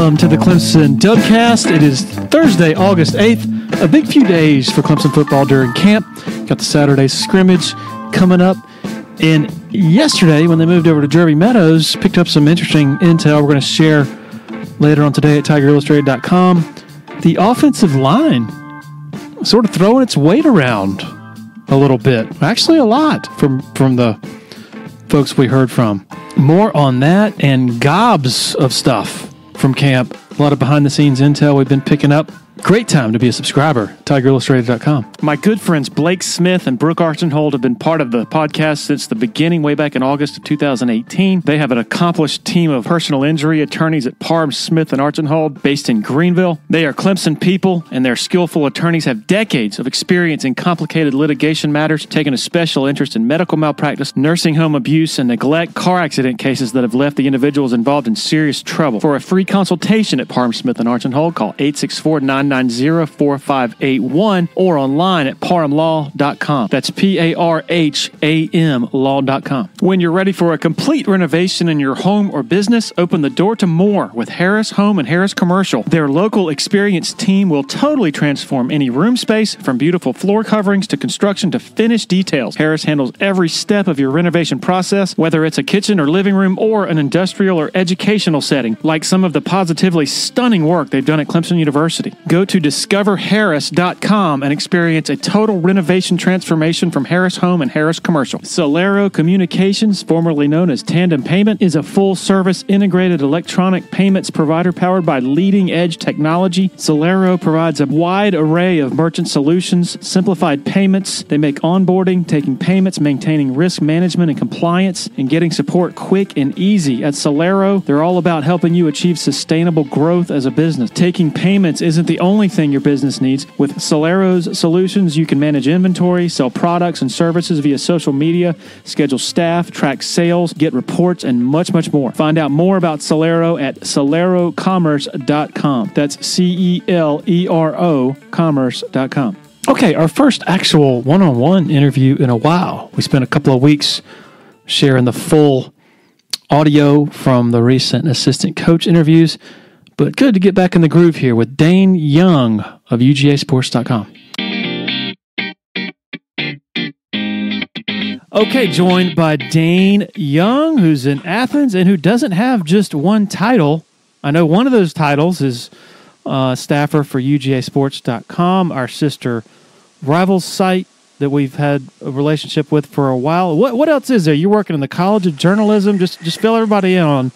Welcome to the Clemson Dubcast. It is Thursday, August 8th. A big few days for Clemson football during camp. Got the Saturday scrimmage coming up. And yesterday, when they moved over to Derby Meadows, picked up some interesting intel we're going to share later on today at TigerIllustrated.com. The offensive line sort of throwing its weight around a little bit. Actually, a lot from the folks we heard from. More on that and gobs of stuff from camp. A lot of behind-the-scenes intel we've been picking up. Great time to be a subscriber, TigerIllustrated.com. My good friends Blake Smith and Brooke Archenhold have been part of the podcast since the beginning, way back in August of 2018. They have an accomplished team of personal injury attorneys at Parham, Smith, and Archenhold based in Greenville. They are Clemson people, and their skillful attorneys have decades of experience in complicated litigation matters, taking a special interest in medical malpractice, nursing home abuse, and neglect, car accident cases that have left the individuals involved in serious trouble. For a free consultation at Parham, Smith, and Archenhold, call 864-990-4581 or online at parhamlaw.com. That's PARHAM law.com. When you're ready for a complete renovation in your home or business, open the door to more with Harris Home and Harris Commercial. Their local experienced team will totally transform any room space, from beautiful floor coverings to construction to finished details. Harris handles every step of your renovation process, whether it's a kitchen or living room or an industrial or educational setting, like some of the positively stunning work they've done at Clemson University. Go to discoverharris.com and experience a total renovation transformation from Harris Home and Harris Commercial. Solero Communications, formerly known as Tandem Payment, is a full-service integrated electronic payments provider powered by leading-edge technology. Solero provides a wide array of merchant solutions, simplified payments. They make onboarding, taking payments, maintaining risk management and compliance, and getting support quick and easy. At Solero, they're all about helping you achieve sustainable growth as a business. Taking payments isn't the only thing your business needs. With Solero's solutions, you can manage inventory, sell products and services via social media, schedule staff, track sales, get reports, and much, much more. Find out more about Solero at solerocommerce.com. That's CELERO commerce.com. Okay, our first actual one-on-one interview in a while. We spent a couple of weeks sharing the full audio from the recent assistant coach interviews. But good to get back in the groove here with Dayne Young of UGAsports.com. Okay, joined by Dayne Young, who's in Athens and who doesn't have just one title. I know one of those titles is staffer for UGAsports.com, our sister Rivals site that we've had a relationship with for a while. What else is there? You're working in the College of Journalism. Just fill everybody in on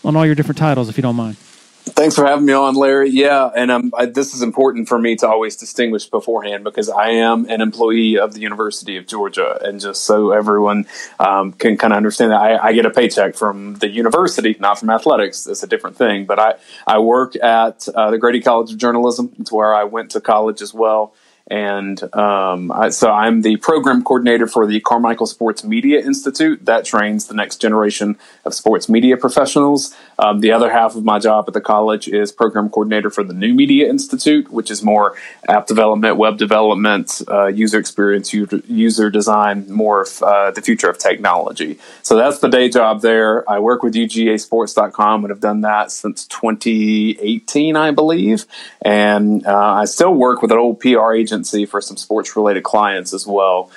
all your different titles, if you don't mind. Thanks for having me on, Larry. Yeah, and this is important for me to always distinguish beforehand because I am an employee of the University of Georgia, and just so everyone can kind of understand that I get a paycheck from the university, not from athletics. It's a different thing, but I work at the Grady College of Journalism. It's where I went to college as well. And so I'm the program coordinator for the Carmichael Sports Media Institute that trains the next generation of sports media professionals. The other half of my job at the college is program coordinator for the New Media Institute, which is more app development, web development, user experience, user design, more of the future of technology. So that's the day job there. I work with UGAsports.com and have done that since 2018, I believe. And I still work with an old PR agency for some sports-related clients as well.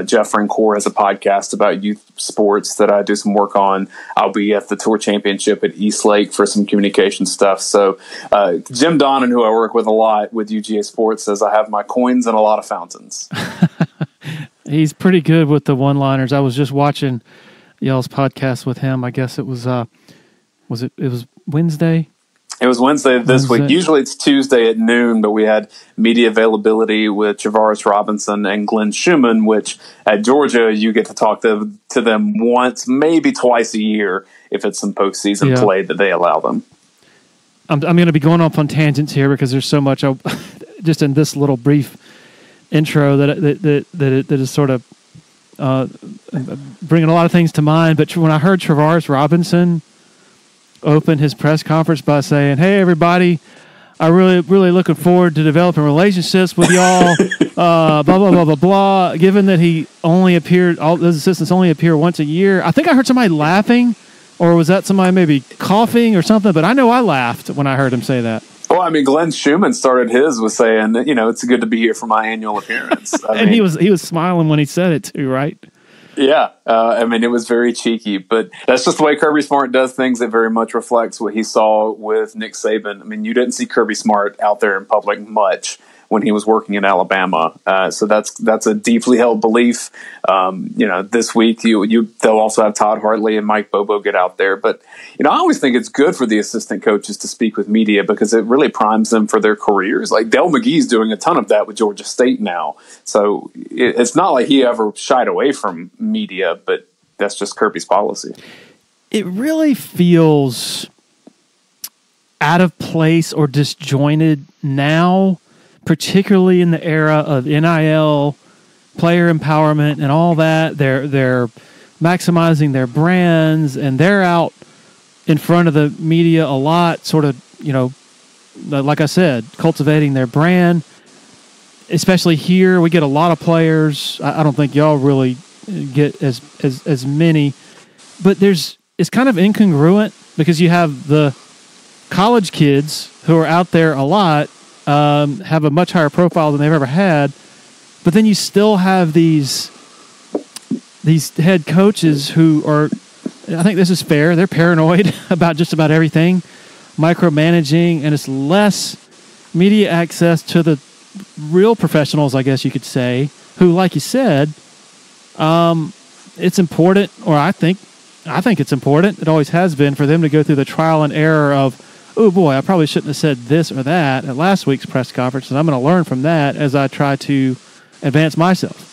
Jeff Rancourt has a podcast about youth sports that I do some work on. I'll be at the Tour Championship at Eastlake for some communication stuff. So Jim Donnan, who I work with a lot with UGA Sports, says I have my coins and a lot of fountains. He's pretty good with the one-liners. I was just watching y'all's podcast with him. I guess it was Wednesday? It was Wednesday this week. Usually it's Tuesday at noon, but we had media availability with Travaris Robinson and Glenn Schumann, which at Georgia you get to talk to them once, maybe twice a year if it's some postseason play that they allow them. I'm going to be going off on tangents here because there's so much just in this little brief intro that is sort of bringing a lot of things to mind. But when I heard Travaris Robinson opened his press conference by saying, "Hey, everybody, I really looking forward to developing relationships with y'all." Blah blah blah blah blah. Given that he only appeared, all those assistants only appear once a year. I think I heard somebody laughing Or was that somebody maybe coughing or something? But I know I laughed when I heard him say that. Well, I mean, Glenn Schumann started his with saying, it's good to be here for my annual appearance. He was smiling when he said it too, right? Yeah. It was very cheeky, but that's just the way Kirby Smart does things. It very much reflects what he saw with Nick Saban. I mean, you didn't see Kirby Smart out there in public much when he was working in Alabama. So that's a deeply held belief. This week they'll also have Todd Hartley and Mike Bobo get out there. But, I always think it's good for the assistant coaches to speak with media because it really primes them for their careers. Like Dale McGee's doing a ton of that with Georgia State now. So it's not like he ever shied away from media, but that's just Kirby's policy. It really feels out of place or disjointed now, particularly in the era of NIL, player empowerment, and all that. They're maximizing their brands, and they're out in front of the media a lot, sort of, like I said, cultivating their brand. Especially here, we get a lot of players. I don't think y'all really get as many, but it's kind of incongruent because you have the college kids who are out there a lot, have a much higher profile than they've ever had, but then you still have these head coaches who are, I think this is fair, they're paranoid about just about everything, micromanaging, and it's less media access to the real professionals, I guess you could say, who, like you said, it's important, or I think it's important, it always has been, for them to go through the trial and error of, oh boy, I probably shouldn't have said this or that at last week's press conference, and I'm going to learn from that as I try to advance myself.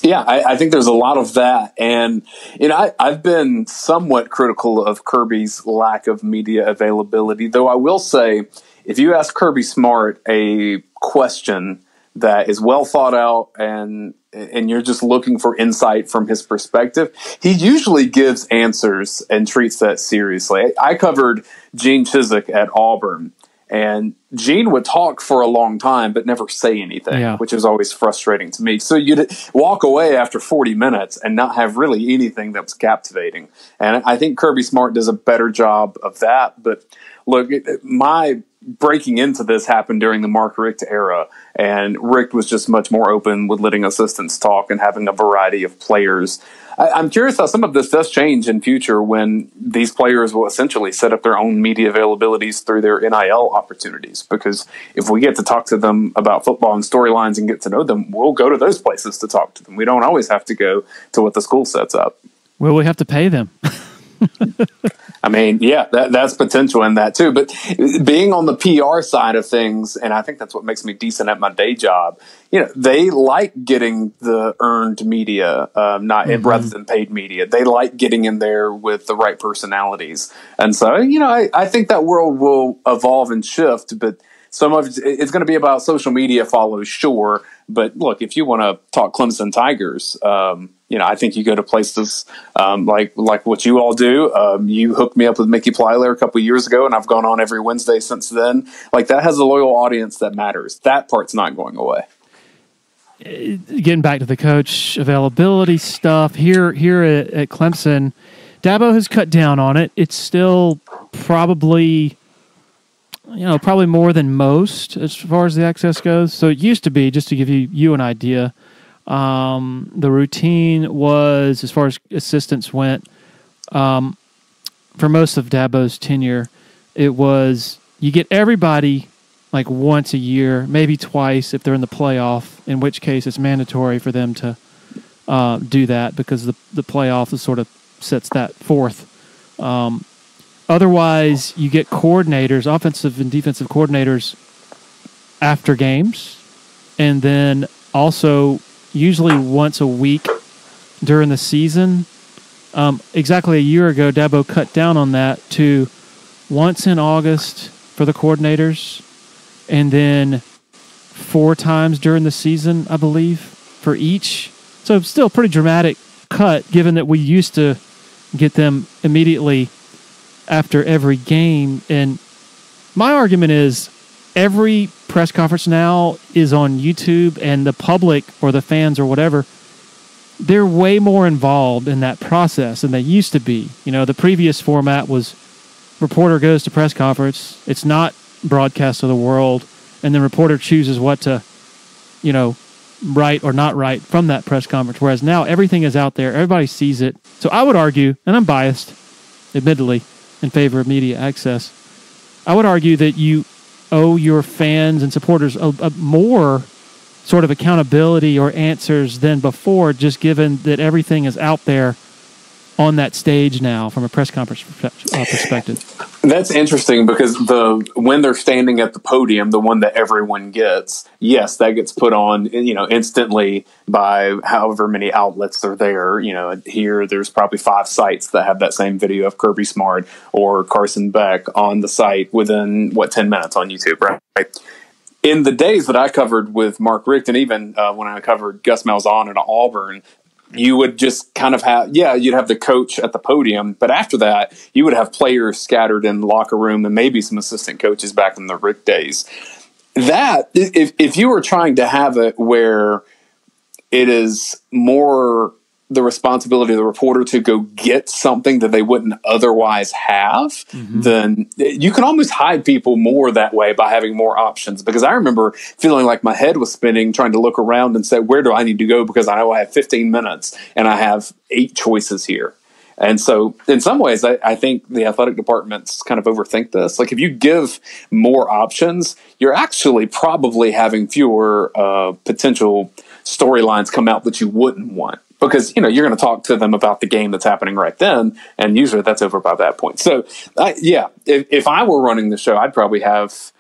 Yeah, I think there's a lot of that. And, I've been somewhat critical of Kirby's lack of media availability, though I will say, if you ask Kirby Smart a question that is well thought out and you're just looking for insight from his perspective, he usually gives answers and treats that seriously. I covered Gene Chizik at Auburn, and Gene would talk for a long time but never say anything, which is always frustrating to me. So you'd walk away after 40 minutes and not have really anything that was captivating. And I think Kirby Smart does a better job of that. But look, my breaking into this happened during the Mark Richt era, and Richt was just much more open with letting assistants talk and having a variety of players. I'm curious how some of this does change in future when these players will essentially set up their own media availabilities through their NIL opportunities, because if we get to talk to them about football and storylines and get to know them, we'll go to those places to talk to them. We don't always have to go to what the school sets up. Well, we have to pay them. I mean, yeah, that's potential in that too. But being on the PR side of things, and I think that's what makes me decent at my day job, they like getting the earned media, rather than paid media. They like getting in there with the right personalities. And so, I think that world will evolve and shift, but some of it's going to be about social media follows, sure. But look, if you want to talk Clemson Tigers, I think you go to places like what you all do. You hooked me up with Mickey Plyler a couple of years ago, and I've gone on every Wednesday since then. Like, that has a loyal audience that matters. That part's not going away. Getting back to the coach availability stuff, here at Clemson, Dabo has cut down on it. It's still probably more than most as far as the access goes. So it used to be, just to give you an idea, the routine was, as far as assistants went, for most of Dabo's tenure, it was you get everybody like once a year, maybe twice if they're in the playoff, in which case it's mandatory for them to do that because the playoff is sort of sets that forth. Otherwise, you get coordinators, offensive and defensive coordinators, after games, and then also usually once a week during the season. Exactly a year ago, Dabo cut down on that to once in August for the coordinators, and then 4 times during the season, I believe, for each. So still a pretty dramatic cut, given that we used to get them immediately after every game. And my argument is every press conference now is on YouTube, and the public or the fans or whatever they're way more involved in that process than they used to be. You know, the previous format was reporter goes to press conference. It's not broadcast to the world, and then reporter chooses what to, you know, write or not write from that press conference, whereas now everything is out there. Everybody sees it. So I would argue, and I'm biased, admittedly, in favor of media access, I would argue that you owe your fans and supporters a more sort of accountability or answers than before, just given that everything is out there on that stage now from a press conference perspective. That's interesting because when they're standing at the podium, the one that everyone gets, yes, that gets put on, you know, instantly by however many outlets are there. You know, here there's probably 5 sites that have that same video of Kirby Smart or Carson Beck on the site within 10 minutes on YouTube, right? In the days that I covered with Mark Richt, and even when I covered Gus Malzahn at Auburn, you would just kind of you'd have the coach at the podium, but after that, you would have players scattered in the locker room and maybe some assistant coaches back in the Rick days. That, if you were trying to have it where it is more the responsibility of the reporter to go get something that they wouldn't otherwise have, then you can almost hide people more that way by having more options. Because I remember feeling like my head was spinning, trying to look around and say, where do I need to go? Because I know I have 15 minutes and I have 8 choices here. And so in some ways, I think the athletic departments kind of overthink this. Like if you give more options, you're actually probably having fewer potential storylines come out that you wouldn't want. Because, you know, you're going to talk to them about the game that's happening right then, and usually that's over by that point. So, if I were running the show, I'd probably have,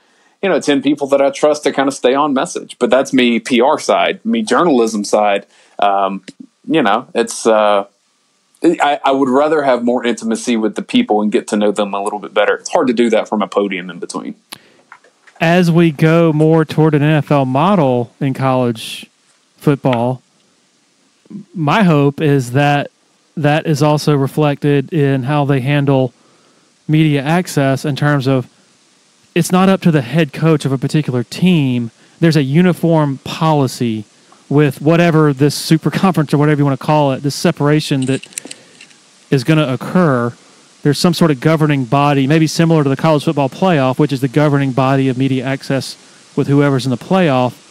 10 people that I trust to kind of stay on message. But that's me PR side. Me journalism side, it's I would rather have more intimacy with the people and get to know them a little bit better. It's hard to do that from a podium in between. As we go more toward an NFL model in college football, my hope is that that is also reflected in how they handle media access in terms of it's not up to the head coach of a particular team. There's a uniform policy with whatever this super conference or whatever you want to call it, this separation that is going to occur. There's some sort of governing body, maybe similar to the college football playoff, which is the governing body of media access with whoever's in the playoff.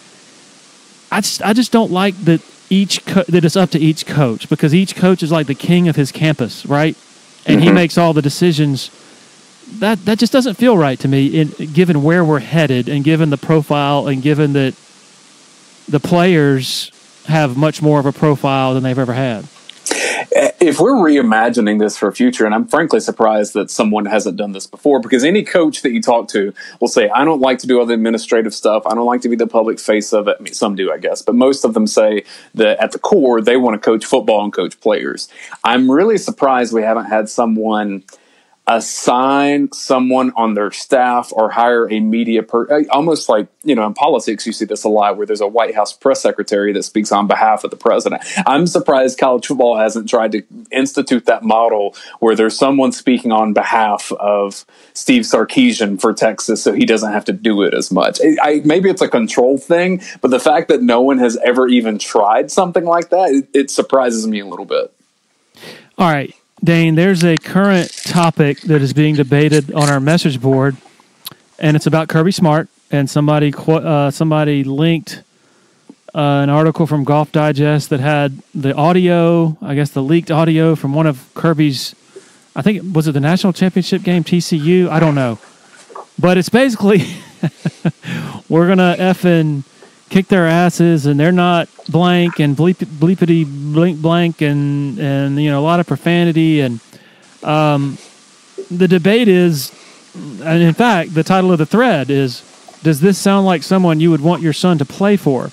I just don't like that that it's up to each coach, because each coach is like the king of his campus, right? And he makes all the decisions. That just doesn't feel right to me, given where we're headed and given the profile and given that the players have much more of a profile than they've ever had. If we're reimagining this for future, and I'm frankly surprised that someone hasn't done this before, because any coach that you talk to will say, I don't like to do all the administrative stuff. I don't like to be the public face of it. I mean, some do, I guess, but most of them say that at the core, they want to coach football and coach players. I'm really surprised we haven't had someone assign someone on their staff or hire a media almost like, in politics, you see this a lot where there's a White House press secretary that speaks on behalf of the president. I'm surprised college football hasn't tried to institute that model where there's someone speaking on behalf of Steve Sarkisian for Texas so he doesn't have to do it as much. Maybe it's a control thing, but the fact that no one has ever even tried something like that, it surprises me a little bit. All right. Dayne, there's a current topic that is being debated on our message board, and it's about Kirby Smart. And somebody linked an article from Golf Digest that had the audio, I guess the leaked audio from one of Kirby's, I think, was it the national championship game, TCU? I don't know. But it's basically, we're going to effing kick their asses, and they're not blank and bleepity blink blank and a lot of profanity. And the debate is, and in fact, the title of the thread is, does this sound like someone you would want your son to play for?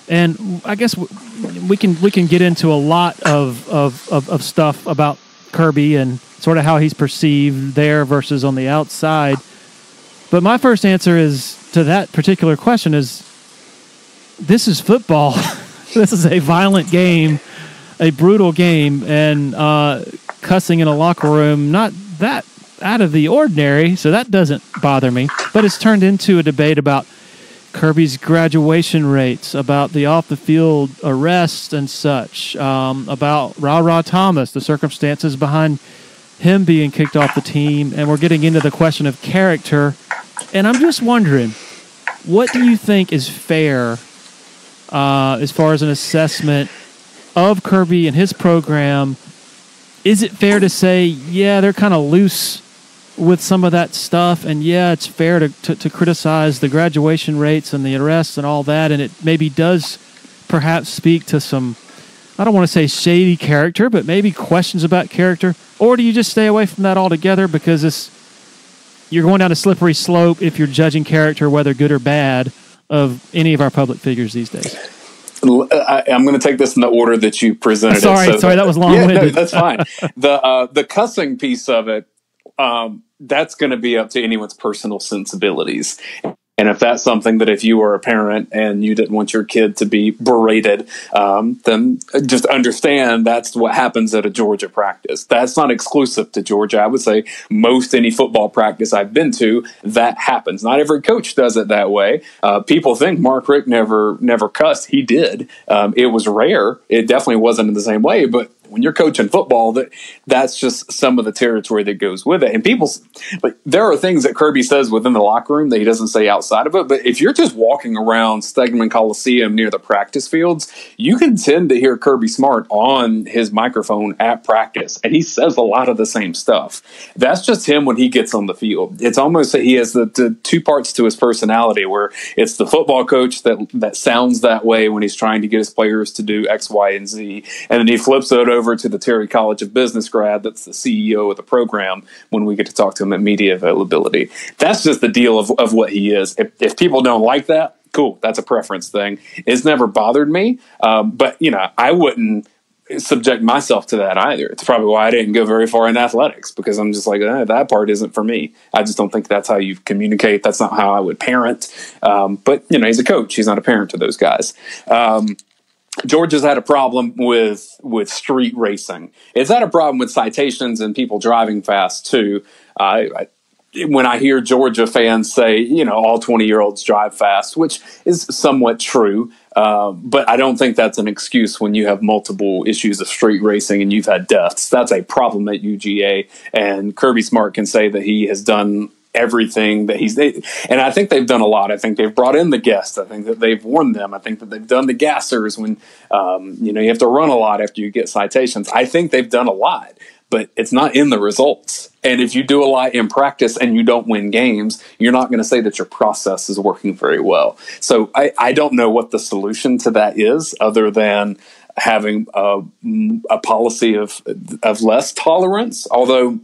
And I guess we can get into a lot of stuff about Kirby and sort of how he's perceived there versus on the outside. But my first answer is to that particular question is, this is football. This is a violent game, a brutal game, and cussing in a locker room, not that out of the ordinary, so that doesn't bother me. But it's turned into a debate about Kirby's graduation rates, about the off-the-field arrests and such, about RaRa Thomas, the circumstances behind him being kicked off the team, and we're getting into the question of character. And I'm just wondering, what do you think is fair as far as an assessment of Kirby and his program? Is it fair to say, yeah, they're kind of loose with some of that stuff, and yeah, it's fair to criticize the graduation rates and the arrests and all that, and it maybe does perhaps speak to some, I don't want to say shady character, but maybe questions about character? Or do you just stay away from that altogether because you're going down a slippery slope if you're judging character, whether good or bad, of any of our public figures these days? I'm going to take this in the order that you presented sorry, it. Sorry, that was long-winded. Yeah, no, that's fine. The cussing piece of it, that's going to be up to anyone's personal sensibilities. And if that's something that if you were a parent and you didn't want your kid to be berated, then just understand that's what happens at a Georgia practice. That's not exclusive to Georgia. I would say most any football practice I've been to, that happens. Not every coach does it that way. People think Mark Richt never cussed. He did. It was rare. It definitely wasn't in the same way, but when you're coaching football, that's just some of the territory that goes with it. And there are things that Kirby says within the locker room that he doesn't say outside of it. But if you're just walking around Stegman Coliseum near the practice fields, you can tend to hear Kirby Smart on his microphone at practice. And he says a lot of the same stuff. That's just him when he gets on the field. It's almost that he has the two parts to his personality, where it's the football coach that sounds that way when he's trying to get his players to do X, Y, and Z. And then he flips it over to the Terry College of Business grad that's the CEO of the program when we get to talk to him at media availability. That's just the deal of what he is. If people don't like that, cool, that's a preference thing. It's never bothered me, but I wouldn't subject myself to that either. It's probably why I didn't go very far in athletics, because I'm just like, that part isn't for me. I just don't think that's how you communicate. That's not how I would parent. But he's a coach. He's not a parent to those guys. Georgia's had a problem with street racing. It's had a problem with citations and people driving fast too. When I hear Georgia fans say, all 20-year-olds drive fast, which is somewhat true, but I don't think that's an excuse when you have multiple issues of street racing and you've had deaths. That's a problem at UGA, and Kirby Smart can say that he has done everything that and I think they've done a lot. I think they've brought in the guests. I think that they've warned them. I think that they've done the gassers when, you have to run a lot after you get citations. I think they've done a lot, but it's not in the results. And if you do a lot in practice and you don't win games, you're not going to say that your process is working very well. So I don't know what the solution to that is, other than having a policy of less tolerance. Although,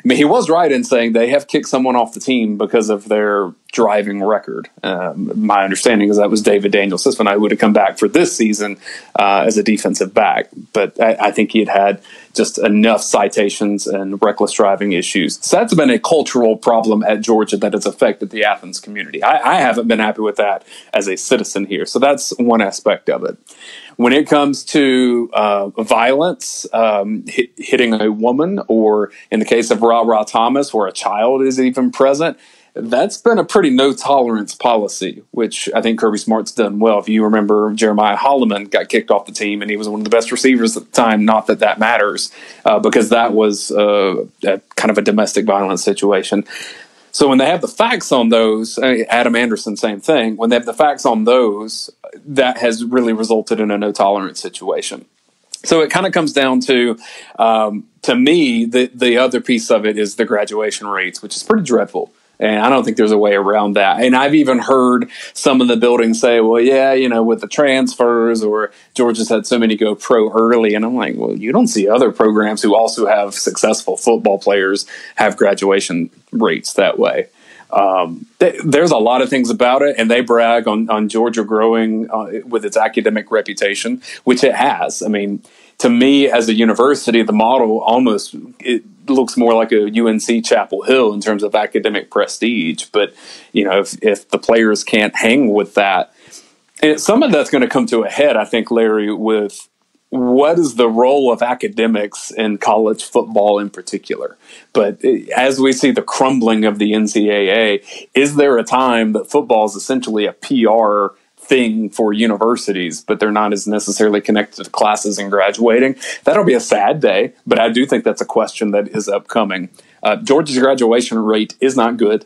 he was right in saying they have kicked someone off the team because of their driving record. My understanding is that was David Daniel Sisman, who would have come back for this season as a defensive back. But I think he had just enough citations and reckless driving issues. So that's been a cultural problem at Georgia that has affected the Athens community. I haven't been happy with that as a citizen here. So that's one aspect of it. When it comes to violence, hitting a woman, or in the case of RaRa Thomas, where a child is even present, that's been a pretty no-tolerance policy, which I think Kirby Smart's done well. If you remember, Jeremiah Holloman got kicked off the team, and he was one of the best receivers at the time. Not that that matters, because that was kind of a domestic violence situation. So when they have the facts on those, Adam Anderson, same thing. When they have the facts on those, that has really resulted in a no-tolerance situation. So it kind of comes down to me, the other piece of it is the graduation rates, which is pretty dreadful. And I don't think there's a way around that. And I've even heard some of the buildings say, well, yeah, with the transfers, or Georgia's had so many go pro early. And I'm like, well, you don't see other programs who also have successful football players have graduation rates that way. There's a lot of things about it, and they brag on Georgia growing with its academic reputation, which it has. To me, as a university, the model it looks more like a UNC Chapel Hill in terms of academic prestige. But, if the players can't hang with that, and some of that's going to come to a head, I think, Larry, with what is the role of academics in college football in particular? But as we see the crumbling of the NCAA, is there a time that football is essentially a PR thing for universities, but they're not as necessarily connected to classes and graduating? That'll be a sad day, but I do think that's a question that is upcoming. Georgia's graduation rate is not good.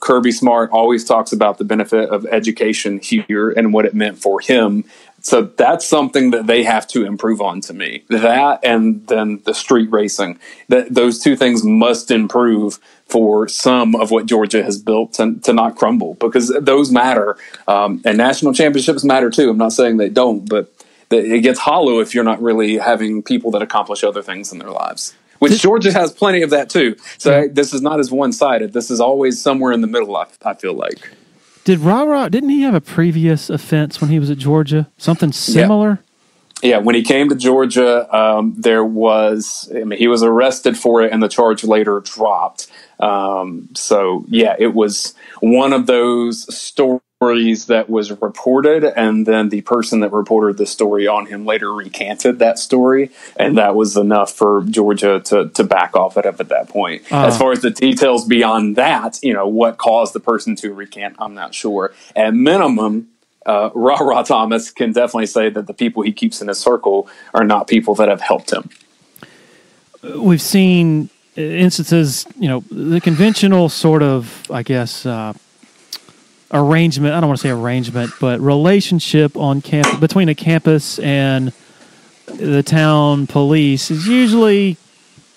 Kirby Smart always talks about the benefit of education here and what it meant for him. So that's something that they have to improve on, to me. That and then the street racing. Those two things must improve for some of what Georgia has built to not crumble, because those matter. And national championships matter too. I'm not saying they don't, but it gets hollow if you're not really having people that accomplish other things in their lives. Which Georgia has plenty of that too. So this is not as one-sided. This is always somewhere in the middle, I feel like. Did RaRa, didn't he have a previous offense when he was at Georgia? Something similar? Yeah, when he came to Georgia, he was arrested for it and the charge later dropped. It was one of those stories that was reported, and then the person that reported the story on him later recanted that story, and that was enough for Georgia to back off it up at that point. As far as the details beyond that, what caused the person to recant, I'm not sure. At minimum, RaRa Thomas can definitely say that the people he keeps in his circle are not people that have helped him. We've seen instances, the conventional sort of, I guess, arrangement, I don't want to say arrangement, but relationship on campus between a campus and the town police is usually,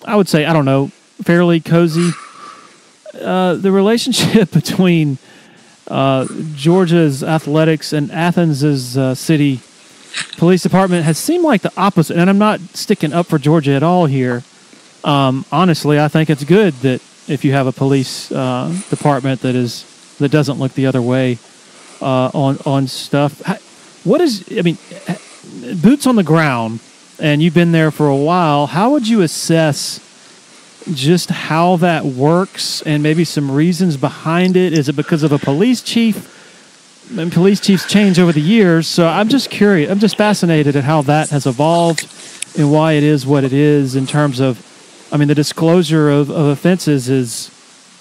I would say, fairly cozy. The relationship between Georgia's athletics and Athens's city police department has seemed like the opposite. And I'm not sticking up for Georgia at all here. Honestly, I think it's good that if you have a police department that doesn't look the other way on stuff. Boots on the ground, and you've been there for a while, how would you assess just how that works and maybe some reasons behind it? Is it because of a police chief? And police chiefs change over the years, so I'm just curious. I'm just fascinated at how that has evolved and why it is what it is in terms of, the disclosure of offenses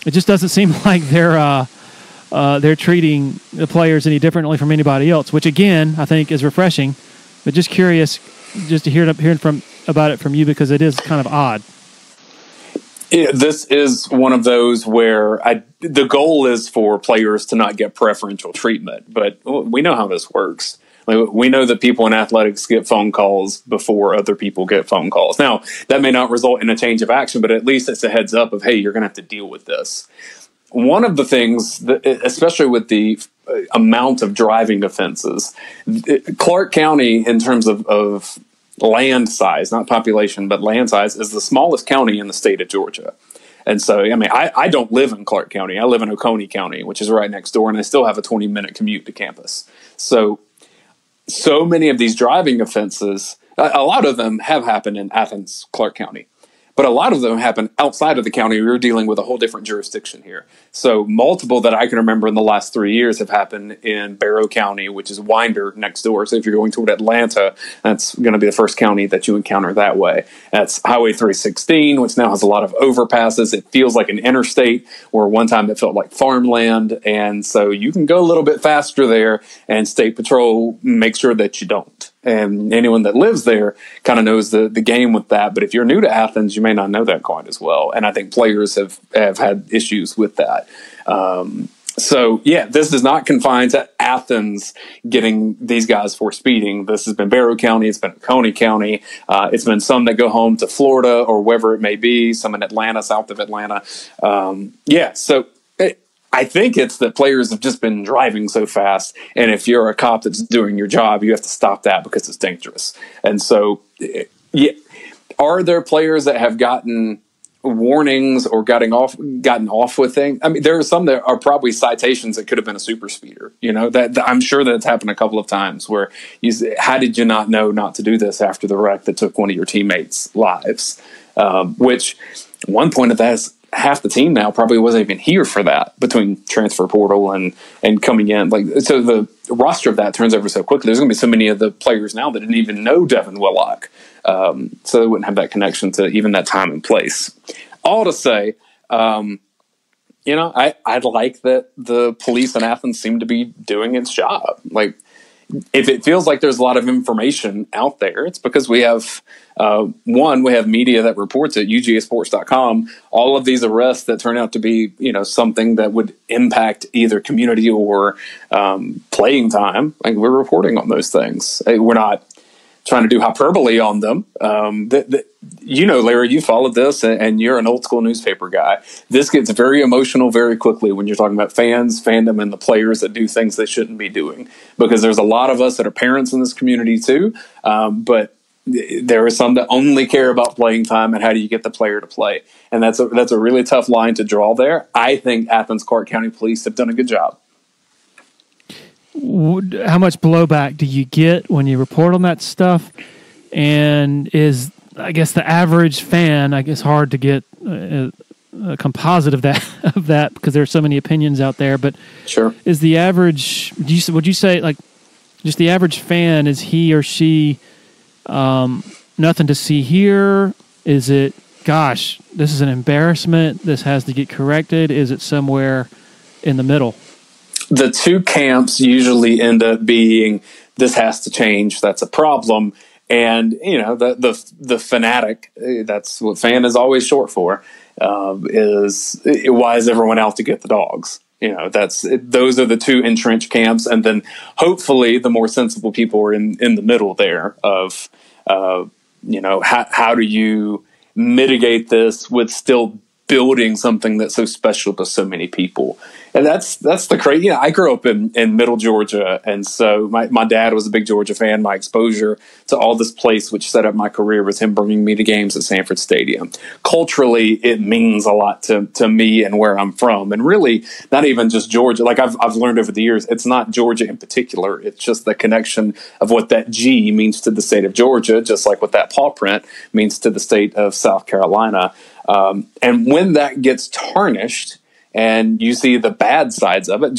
it just doesn't seem like they're treating the players any differently from anybody else, which again I think is refreshing. But just curious, just to hear about it from you, because it is kind of odd. Yeah, this is one of those where the goal is for players to not get preferential treatment, but we know how this works. We know that people in athletics get phone calls before other people get phone calls. Now, that may not result in a change of action, but at least it's a heads up of, hey, you're going to have to deal with this. One of the things, especially with the amount of driving offenses, Clark County, in terms of land size, not population, but land size, is the smallest county in the state of Georgia. And so, I don't live in Clark County. I live in Oconee County, which is right next door, and I still have a 20-minute commute to campus. So many of these driving offenses, a lot of them have happened in Athens, Clark County. But a lot of them happen outside of the county. We're dealing with a whole different jurisdiction here. So multiple that I can remember in the last 3 years have happened in Barrow County, which is Winder next door. So if you're going toward Atlanta, that's going to be the first county that you encounter that way. That's Highway 316, which now has a lot of overpasses. It feels like an interstate, where one time it felt like farmland. And so you can go a little bit faster there, and State Patrol makes sure that you don't. And anyone that lives there kind of knows the game with that. But if you're new to Athens, you may not know that quite as well. And I think players have had issues with that. This is not confined to Athens getting these guys for speeding. This has been Barrow County. It's been Oconee County. It's been some that go home to Florida or wherever it may be, some in Atlanta, south of Atlanta. I think it's that players have just been driving so fast. And if you're a cop that's doing your job, you have to stop that because it's dangerous. And so, are there players that have gotten warnings or gotten off with things? There are some that are probably citations that could have been a super speeder. That I'm sure that it's happened a couple of times where you say, how did you not know not to do this after the wreck that took one of your teammates' lives? Which one point of that is, half the team now probably wasn't even here for that, between transfer portal and coming in. Like, so the roster of that turns over so quickly. There's going to be so many of the players now that didn't even know Devin Willock. So they wouldn't have that connection to even that time and place. All to say, I'd like that the police in Athens seem to be doing its job. Like, if it feels like there's a lot of information out there, it's because we have, we have media that reports it, UGAsports.com, all of these arrests that turn out to be, something that would impact either community or playing time. Like, we're reporting on those things. We're not trying to do hyperbole on them. Larry, you followed this, and you're an old school newspaper guy. This gets very emotional very quickly when you're talking about fans, fandom, and the players that do things they shouldn't be doing. Because there's a lot of us that are parents in this community too, but there are some that only care about playing time and how do you get the player to play. And that's a really tough line to draw there. I think Athens Clarke County Police have done a good job. How much blowback do you get when you report on that stuff? And is, I guess, the average fan, hard to get a composite of that because there's so many opinions out there. But sure, is the average? Would you say, like, just the average fan, is he or she nothing to see here? Is it, gosh, this is an embarrassment, this has to get corrected? Is it somewhere in the middle? The two camps usually end up being, this has to change, that's a problem. And, the fanatic, that's what fan is always short for, is why is everyone out to get the dogs? Those are the two entrenched camps. And then hopefully the more sensible people are in the middle there of, how do you mitigate this with still building something that's so special to so many people. And that's the crazy. I grew up in middle Georgia, and so my dad was a big Georgia fan. My exposure to all this place, which set up my career, was him bringing me to games at Sanford Stadium. Culturally, it means a lot to me and where I'm from, and really not even just Georgia. Like I've learned over the years, it's not Georgia in particular. It's just the connection of what that G means to the state of Georgia, just like what that paw print means to the state of South Carolina. And when that gets tarnished, and you see the bad sides of it.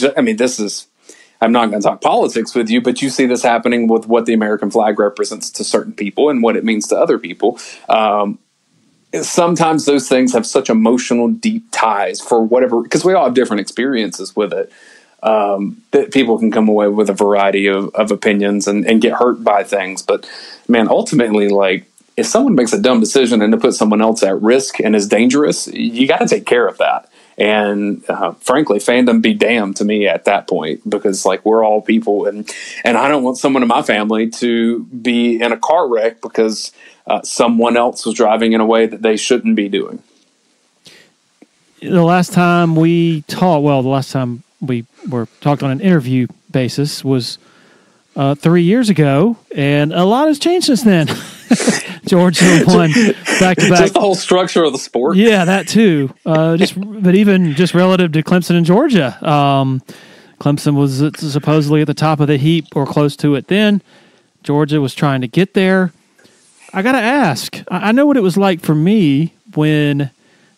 I'm not going to talk politics with you, but you see this happening with what the American flag represents to certain people and what it means to other people. Sometimes those things have such emotional, deep ties for whatever, because we all have different experiences with it, that people can come away with a variety of opinions and get hurt by things. But man, ultimately, like, if someone makes a dumb decision and to put someone else at risk and is dangerous, you got to take care of that. And frankly, fandom be damned to me at that point, because like, we're all people, and I don't want someone in my family to be in a car wreck because someone else was driving in a way that they shouldn't be doing. The last time we talked on an interview basis was 3 years ago, and a lot has changed since then. Georgia won back-to-back. Just the whole structure of the sport. Yeah, that too. But even just relative to Clemson and Georgia. Clemson was supposedly at the top of the heap or close to it then. Georgia was trying to get there. I got to ask, I know what it was like for me when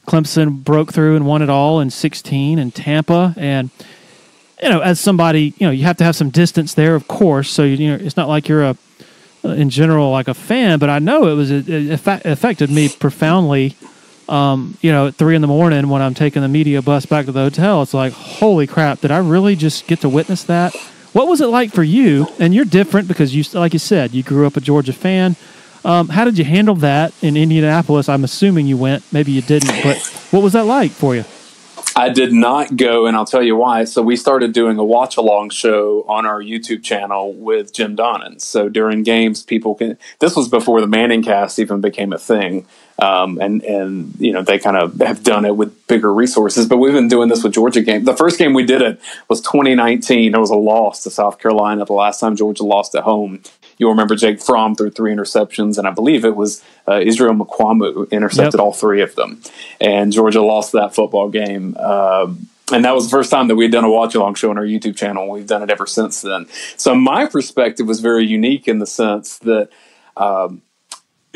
Clemson broke through and won it all in 2016 in Tampa. And, as somebody, you have to have some distance there, of course. So, it's not like you're in general, like a fan, but I know it affected me profoundly. At 3 a.m. when I'm taking the media bus back to the hotel, it's like, holy crap, did I really just get to witness that? What was it like for you? And you're different because like you said, you grew up a Georgia fan. How did you handle that in Indianapolis? I'm assuming you went, maybe you didn't, but what was that like for you? I did not go, and I'll tell you why. So we started doing a watch-along show on our YouTube channel with Jim Donnan. So during games, this was before the Manning cast even became a thing. And they kind of have done it with bigger resources, but we've been doing this with Georgia games. The first game we did it was 2019. It was a loss to South Carolina. The last time Georgia lost at home. You'll remember Jake Fromm threw 3 interceptions, and I believe it was Israel Mukwamu intercepted all 3 of them. And Georgia lost that football game. And that was the first time that we had done a watch-along show on our YouTube channel, and we've done it ever since then. So my perspective was very unique in the sense that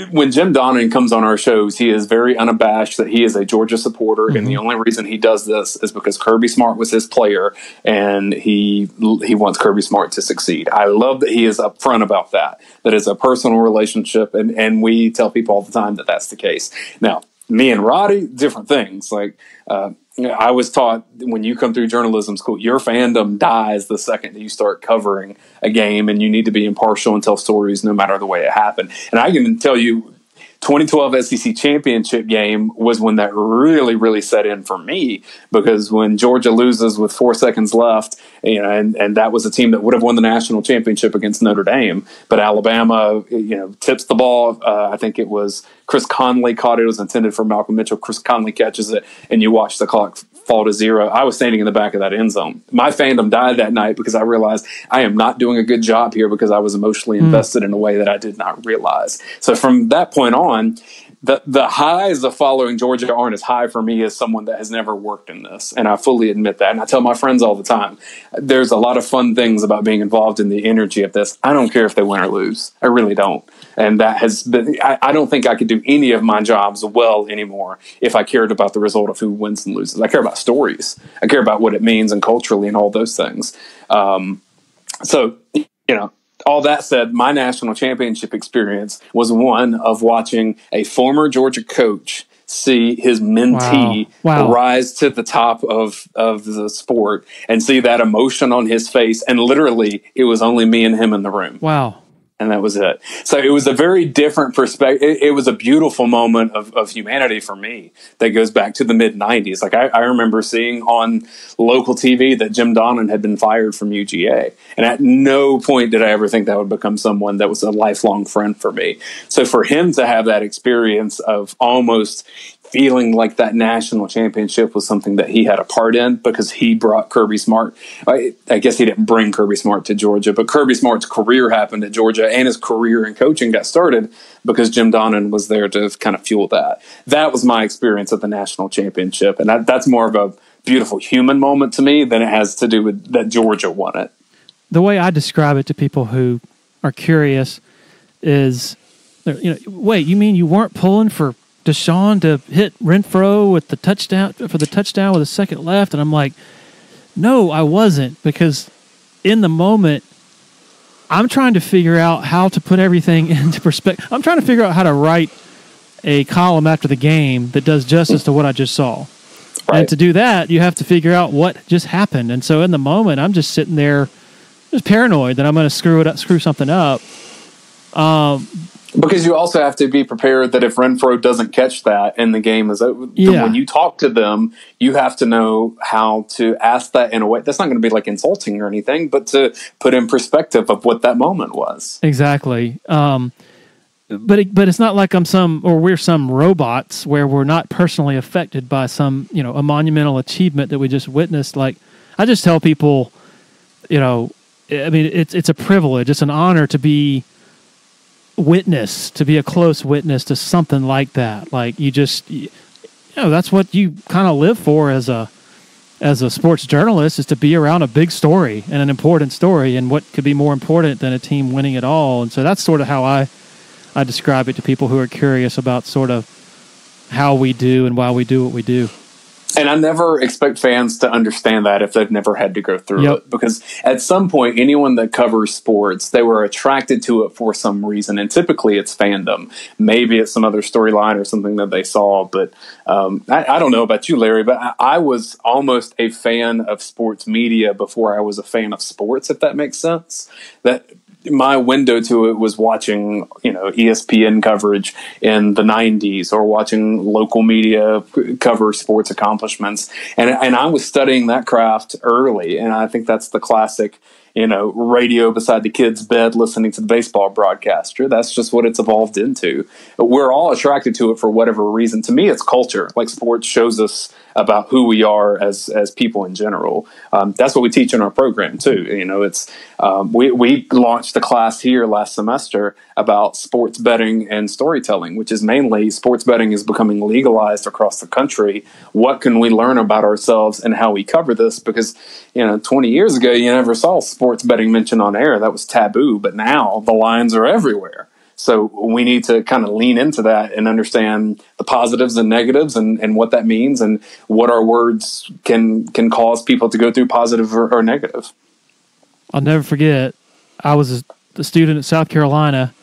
when Jim Donnan comes on our shows, he is very unabashed that he is a Georgia supporter, and the only reason he does this is because Kirby Smart was his player, and he wants Kirby Smart to succeed. I love that he is upfront about that. That is a personal relationship, and we tell people all the time that that's the case. Now, me and Roddy, different things. Like, I was taught when you come through journalism school, your fandom dies the second that you start covering a game, and you need to be impartial and tell stories no matter the way it happened. And I can tell you, 2012 SEC championship game was when that really, really set in for me, because when Georgia loses with 4 seconds left, and that was a team that would have won the national championship against Notre Dame, but Alabama, tips the ball. I think it was Chris Conley caught it. It was intended for Malcolm Mitchell. Chris Conley catches it, and you watch the clock fall to 0. I was standing in the back of that end zone. My fandom died that night because I realized I am not doing a good job here because I was emotionally invested in a way that I did not realize. So from that point on, the highs of following Georgia aren't as high for me as someone that has never worked in this. And I fully admit that. And I tell my friends all the time, there's a lot of fun things about being involved in the energy of this. I don't care if they win or lose. I really don't. And that has been, I don't think I could do any of my jobs well anymore if I cared about the result of who wins and loses. I care about stories. I care about what it means and culturally and all those things. All that said, my national championship experience was one of watching a former Georgia coach see his mentee rise to the top of the sport and see that emotion on his face. And literally, it was only me and him in the room. Wow. And that was it. So it was a very different perspective. It was a beautiful moment of humanity for me that goes back to the mid-'90s. Like I remember seeing on local TV that Jim Donnan had been fired from UGA. And at no point did I ever think that would become someone that was a lifelong friend for me. So for him to have that experience of almost feeling like that national championship was something that he had a part in because he brought Kirby Smart. I guess he didn't bring Kirby Smart to Georgia, but Kirby Smart's career happened at Georgia, and his career in coaching got started because Jim Donnan was there to kind of fuel that. That was my experience at the national championship, and that's more of a beautiful human moment to me than it has to do with that Georgia won it. The way I describe it to people who are curious is, wait, you mean you weren't pulling for Deshaun to hit Renfro with the touchdown with a second left? And I'm like, no, I wasn't, because in the moment, I'm trying to figure out how to put everything into perspective. I'm trying to figure out how to write a column after the game that does justice to what I just saw. Right. And to do that, you have to figure out what just happened. And so in the moment, I'm just sitting there just paranoid that I'm going to screw something up. Because you also have to be prepared that if Renfro doesn't catch that and the game is over, when you talk to them, you have to know how to ask that in a way that's not going to be like insulting or anything, but to put in perspective of what that moment was. Exactly. But it's not like we're some robots where we're not personally affected by some, a monumental achievement that we just witnessed. Like, I just tell people, it's a privilege. It's an honor to be a close witness to something like that. Like, that's what you kind of live for as a sports journalist, is to be around a big story and an important story, and what could be more important than a team winning it all. And so that's sort of how I describe it to people who are curious about sort of how we do and why we do what we do. And I never expect fans to understand that if they've never had to go through it. Because at some point, anyone that covers sports, they were attracted to it for some reason. And typically it's fandom. Maybe it's some other storyline or something that they saw. But I don't know about you, Larry, but I was almost a fan of sports media before I was a fan of sports, if that makes sense. That my window to it was watching, ESPN coverage in the 90s, or watching local media cover sports accomplishments. And I was studying that craft early. And I think that's the classic, radio beside the kid's bed, listening to the baseball broadcaster. That's just what it's evolved into. We're all attracted to it for whatever reason. To me, it's culture. Like, sports shows us about who we are as people in general. That's what we teach in our program too. It's we launched a class here last semester about sports betting and storytelling, which is mainly sports betting is becoming legalized across the country. What can we learn about ourselves and how we cover this? Because 20 years ago, you never saw sports betting mentioned on air. That was taboo, but now the lines are everywhere. So we need to kind of lean into that and understand the positives and negatives and what that means and what our words can cause people to go through, positive or negative. I'll never forget, I was a student at South Carolina.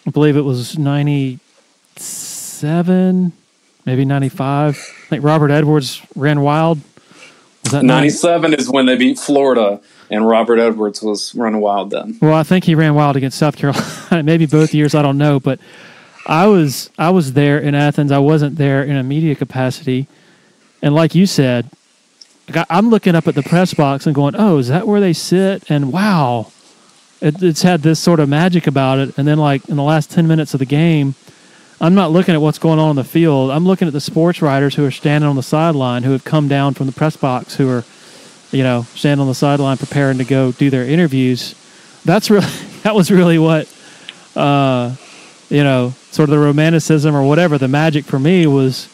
I believe it was 97, maybe 95. I think Robert Edwards ran wild. Was that 97 is when they beat Florida, and Robert Edwards was running wild then. Well, I think he ran wild against South Carolina. Maybe both years, I don't know. But I was there in Athens. I wasn't there in a media capacity. And like you said, I'm looking up at the press box and going, oh, is that where they sit? And wow, it's had this sort of magic about it. And then like in the last 10 minutes of the game, I'm not looking at what's going on in the field. I'm looking at the sports writers who are standing on the sideline, who have come down from the press box, who are, standing on the sideline preparing to go do their interviews. That was really what, sort of the romanticism or whatever, the magic for me was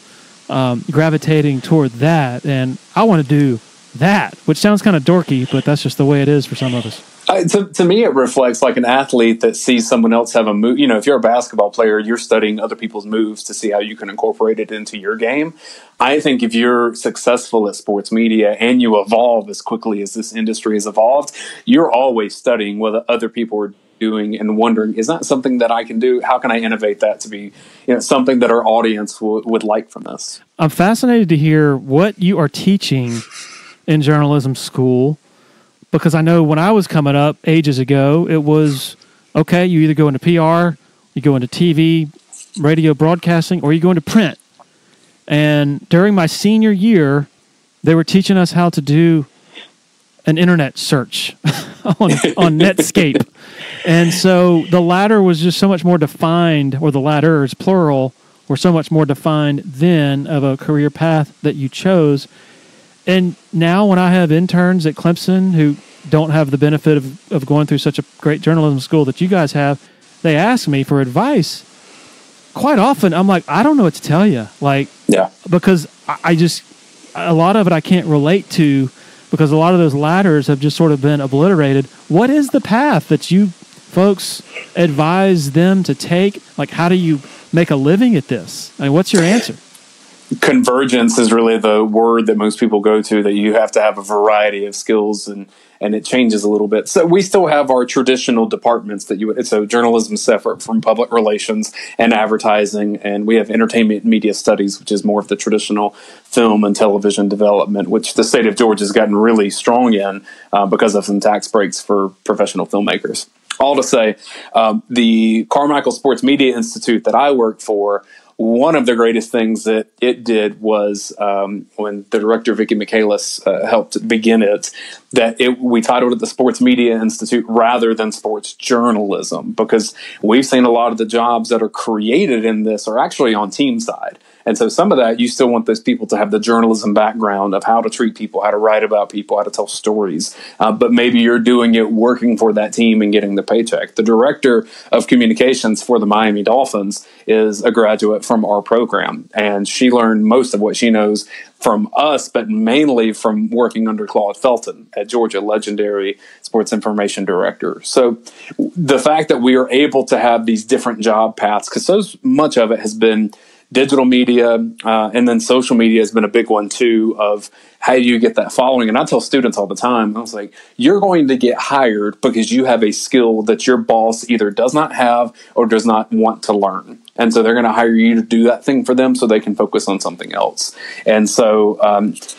gravitating toward that. And I want to do that, which sounds kind of dorky, but that's just the way it is for some of us. To me, it reflects like an athlete that sees someone else have a move. If you're a basketball player, you're studying other people's moves to see how you can incorporate it into your game. I think if you're successful at sports media and you evolve as quickly as this industry has evolved, you're always studying what other people are doing and wondering, is that something that I can do? How can I innovate that to be something that our audience would like from this? I'm fascinated to hear what you are teaching in journalism school. Because I know when I was coming up ages ago, it was, okay, you either go into PR, you go into TV, radio broadcasting, or you go into print. And during my senior year, they were teaching us how to do an internet search on Netscape. And so the latter was just so much more defined, or the latters, plural, were so much more defined then of a career path that you chose. And now when I have interns at Clemson who don't have the benefit of going through such a great journalism school that you guys have, they ask me for advice. Quite often, I'm like, I don't know what to tell you. Because I just, a lot of it I can't relate to because a lot of those ladders have just sort of been obliterated. What is the path that you folks advise them to take? Like, how do you make a living at this? I mean, what's your answer? Convergence is really the word that most people go to, that you have to have a variety of skills and it changes a little bit. So we still have our traditional departments so journalism is separate from public relations and advertising, and we have entertainment and media studies, which is more of the traditional film and television development, which the state of Georgia has gotten really strong in because of some tax breaks for professional filmmakers. All to say, the Carmichael Sports Media Institute that I work for, one of the greatest things that it did was when the director, Vicki Michaelis, helped begin it, we titled it the Sports Media Institute rather than sports journalism, because we've seen a lot of the jobs that are created in this are actually on team side. And so some of that, you still want those people to have the journalism background of how to treat people, how to write about people, how to tell stories. But maybe you're doing it working for that team and getting the paycheck. The director of communications for the Miami Dolphins is a graduate from our program, and she learned most of what she knows from us, but mainly from working under Claude Felton at Georgia, legendary sports information director. So the fact that we are able to have these different job paths, because so much of it has been digital media, and then social media has been a big one too, of how do you get that following? And I tell students all the time, I was like, you're going to get hired because you have a skill that your boss either does not have or does not want to learn. And so they're going to hire you to do that thing for them so they can focus on something else. And so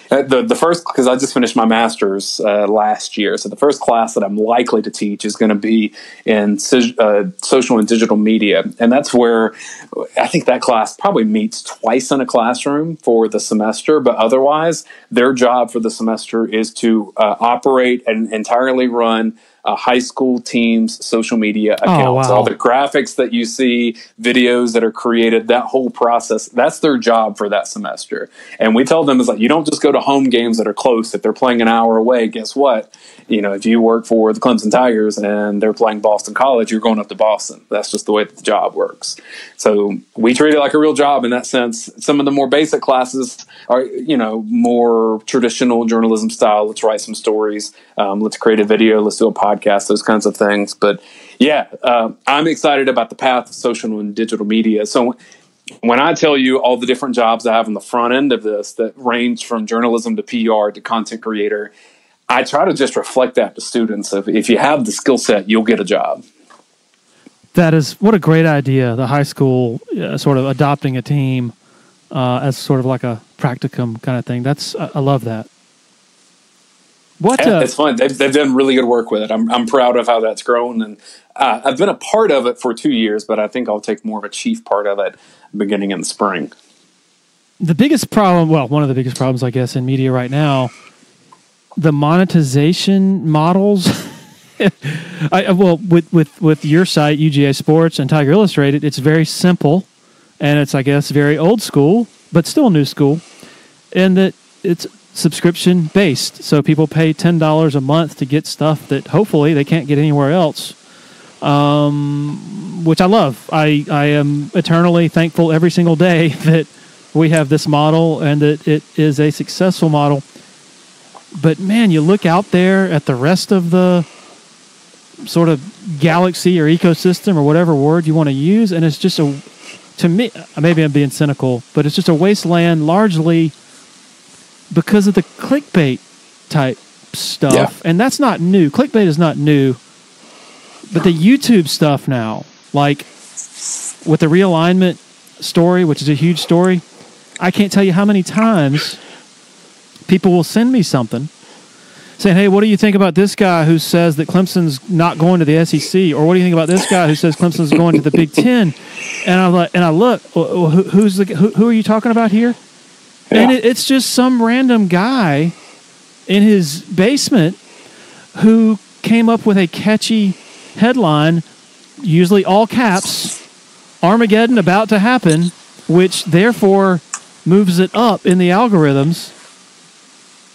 the first, because I just finished my master's last year, so the first class that I'm likely to teach is going to be in social and digital media. And that's where I think that class probably meets twice in a classroom for the semester, but otherwise their job for the semester is to operate and entirely run high school teams' social media accounts. All the graphics that you see, videos that are created, that whole process, that's their job for that semester. And we tell them, is like, you don't just go to home games that are close. If they're playing an hour away, guess what? If you work for the Clemson Tigers and they're playing Boston College, you're going up to Boston. That's just the way that the job works. So we treat it like a real job in that sense. Some of the more basic classes are, more traditional journalism style. Let's write some stories. Let's create a video. Let's do a podcast. podcasts, those kinds of things. But yeah, I'm excited about the path of social and digital media. So when I tell you all the different jobs I have on the front end of this that range from journalism to PR to content creator, I try to just reflect that to students. If you have the skill set, you'll get a job. That is, what a great idea, the high school sort of adopting a team as sort of like a practicum kind of thing. I love that. It's fun. They've done really good work with it. I'm proud of how that's grown, and I've been a part of it for 2 years, but I think I'll take more of a chief part of it beginning in the spring. The biggest problem, well, one of the biggest problems, I guess, in media right now, the monetization models. With your site, UGA Sports and Tiger Illustrated, it's very simple, and it's, I guess, very old school, but still new school, in that it's subscription based. So people pay $10 a month to get stuff that hopefully they can't get anywhere else, which I love. I am eternally thankful every single day that we have this model and that it is a successful model. But man, you look out there at the rest of the sort of galaxy or ecosystem or whatever word you want to use, and it's just to me, maybe I'm being cynical, but it's just a wasteland largely because of the clickbait type stuff. Yeah. And that's not new. Clickbait is not new, but the YouTube stuff now, like with the realignment story, which is a huge story, I can't tell you how many times people will send me something saying, hey, what do you think about this guy who says that Clemson's not going to the SEC? Or what do you think about this guy who says Clemson's going to the Big Ten? And I'm like, and I look, who are you talking about here? Yeah. And it's just some random guy in his basement who came up with a catchy headline, usually all caps, Armageddon about to happen, which therefore moves it up in the algorithms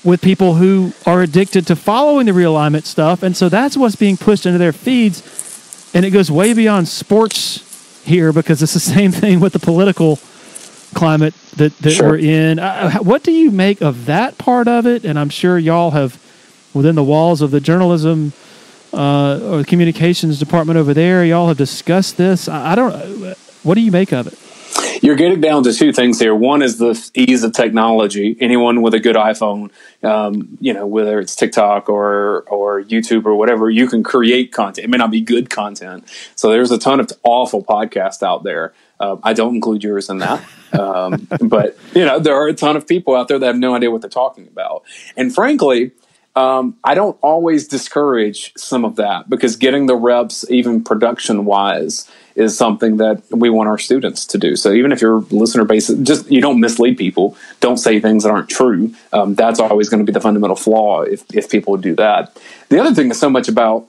with people who are addicted to following the realignment stuff. And so that's what's being pushed into their feeds. And it goes way beyond sports here because it's the same thing with the political climate that sure. We're in. What do you make of that part of it? And I'm sure y'all have, within the walls of the journalism or the communications department over there, y'all have discussed this. What do you make of it? You're getting down to two things here. One is the ease of technology. Anyone with a good iPhone, whether it's TikTok or YouTube or whatever, you can create content. It may not be good content. So there's a ton of awful podcasts out there. I don't include yours in that. But, there are a ton of people out there that have no idea what they're talking about. And frankly, I don't always discourage some of that because getting the reps, even production-wise, is something that we want our students to do. So even if your listener base, just you don't mislead people, don't say things that aren't true. That's always going to be the fundamental flaw if people do that. The other thing is so much about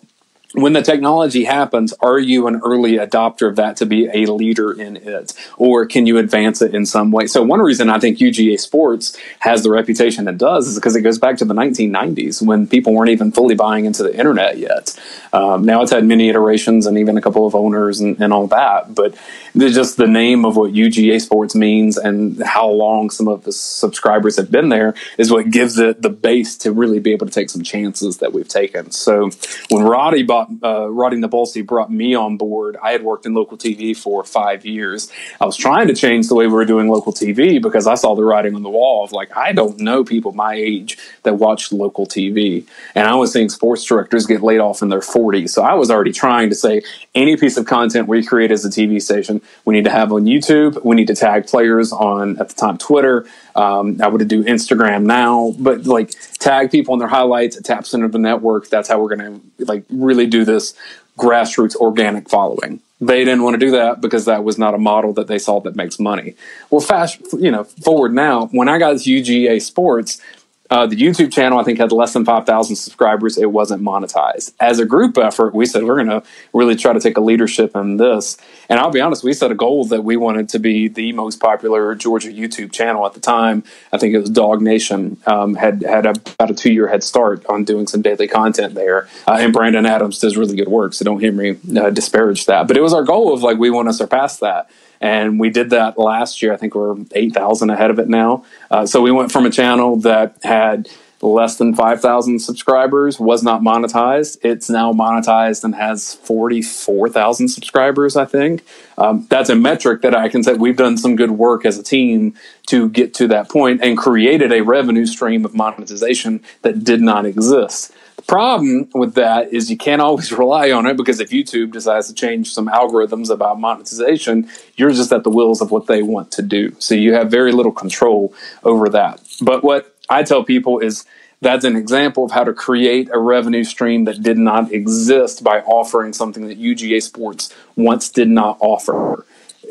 when the technology happens, are you an early adopter of that to be a leader in it? Or can you advance it in some way? So one reason I think UGA Sports has the reputation it does is because it goes back to the 1990s when people weren't even fully buying into the internet yet. Now it's had many iterations and even a couple of owners and all that. But just the name of what UGA Sports means and how long some of the subscribers have been there is what gives it the base to really be able to take some chances that we've taken. So when Roddy Nabolsi brought me on board, I had worked in local TV for 5 years. I was trying to change the way we were doing local TV because I saw the writing on the wall of like, I don't know people my age that watch local TV. And I was seeing sports directors get laid off in their 40s. So I was already trying to say any piece of content we create as a TV station, we need to have on YouTube. We need to tag players on, at the time, Twitter. I would do Instagram now, but like tag people on their highlights. It taps into the network. That's how we're going to like really do this grassroots organic following. They didn't want to do that because that was not a model that they saw that makes money. Well, forward now, when I got to UGA Sports, the YouTube channel, I think, had less than 5,000 subscribers. It wasn't monetized. As a group effort, we said, we're going to really try to take a leadership in this. And I'll be honest, we set a goal that we wanted to be the most popular Georgia YouTube channel at the time. I think it was Dog Nation, had about a 2-year head start on doing some daily content there. And Brandon Adams does really good work, so don't hear me disparage that. But it was our goal of, like, we want to surpass that. And we did that last year. I think we're 8,000 ahead of it now. So we went from a channel that had less than 5,000 subscribers, was not monetized. It's now monetized and has 44,000 subscribers, I think. That's a metric that I can say we've done some good work as a team to get to that point and created a revenue stream of monetization that did not exist. The problem with that is you can't always rely on it, because if YouTube decides to change some algorithms about monetization, you're just at the wills of what they want to do. So you have very little control over that. But what I tell people is that's an example of how to create a revenue stream that did not exist by offering something that UGA Sports once did not offer.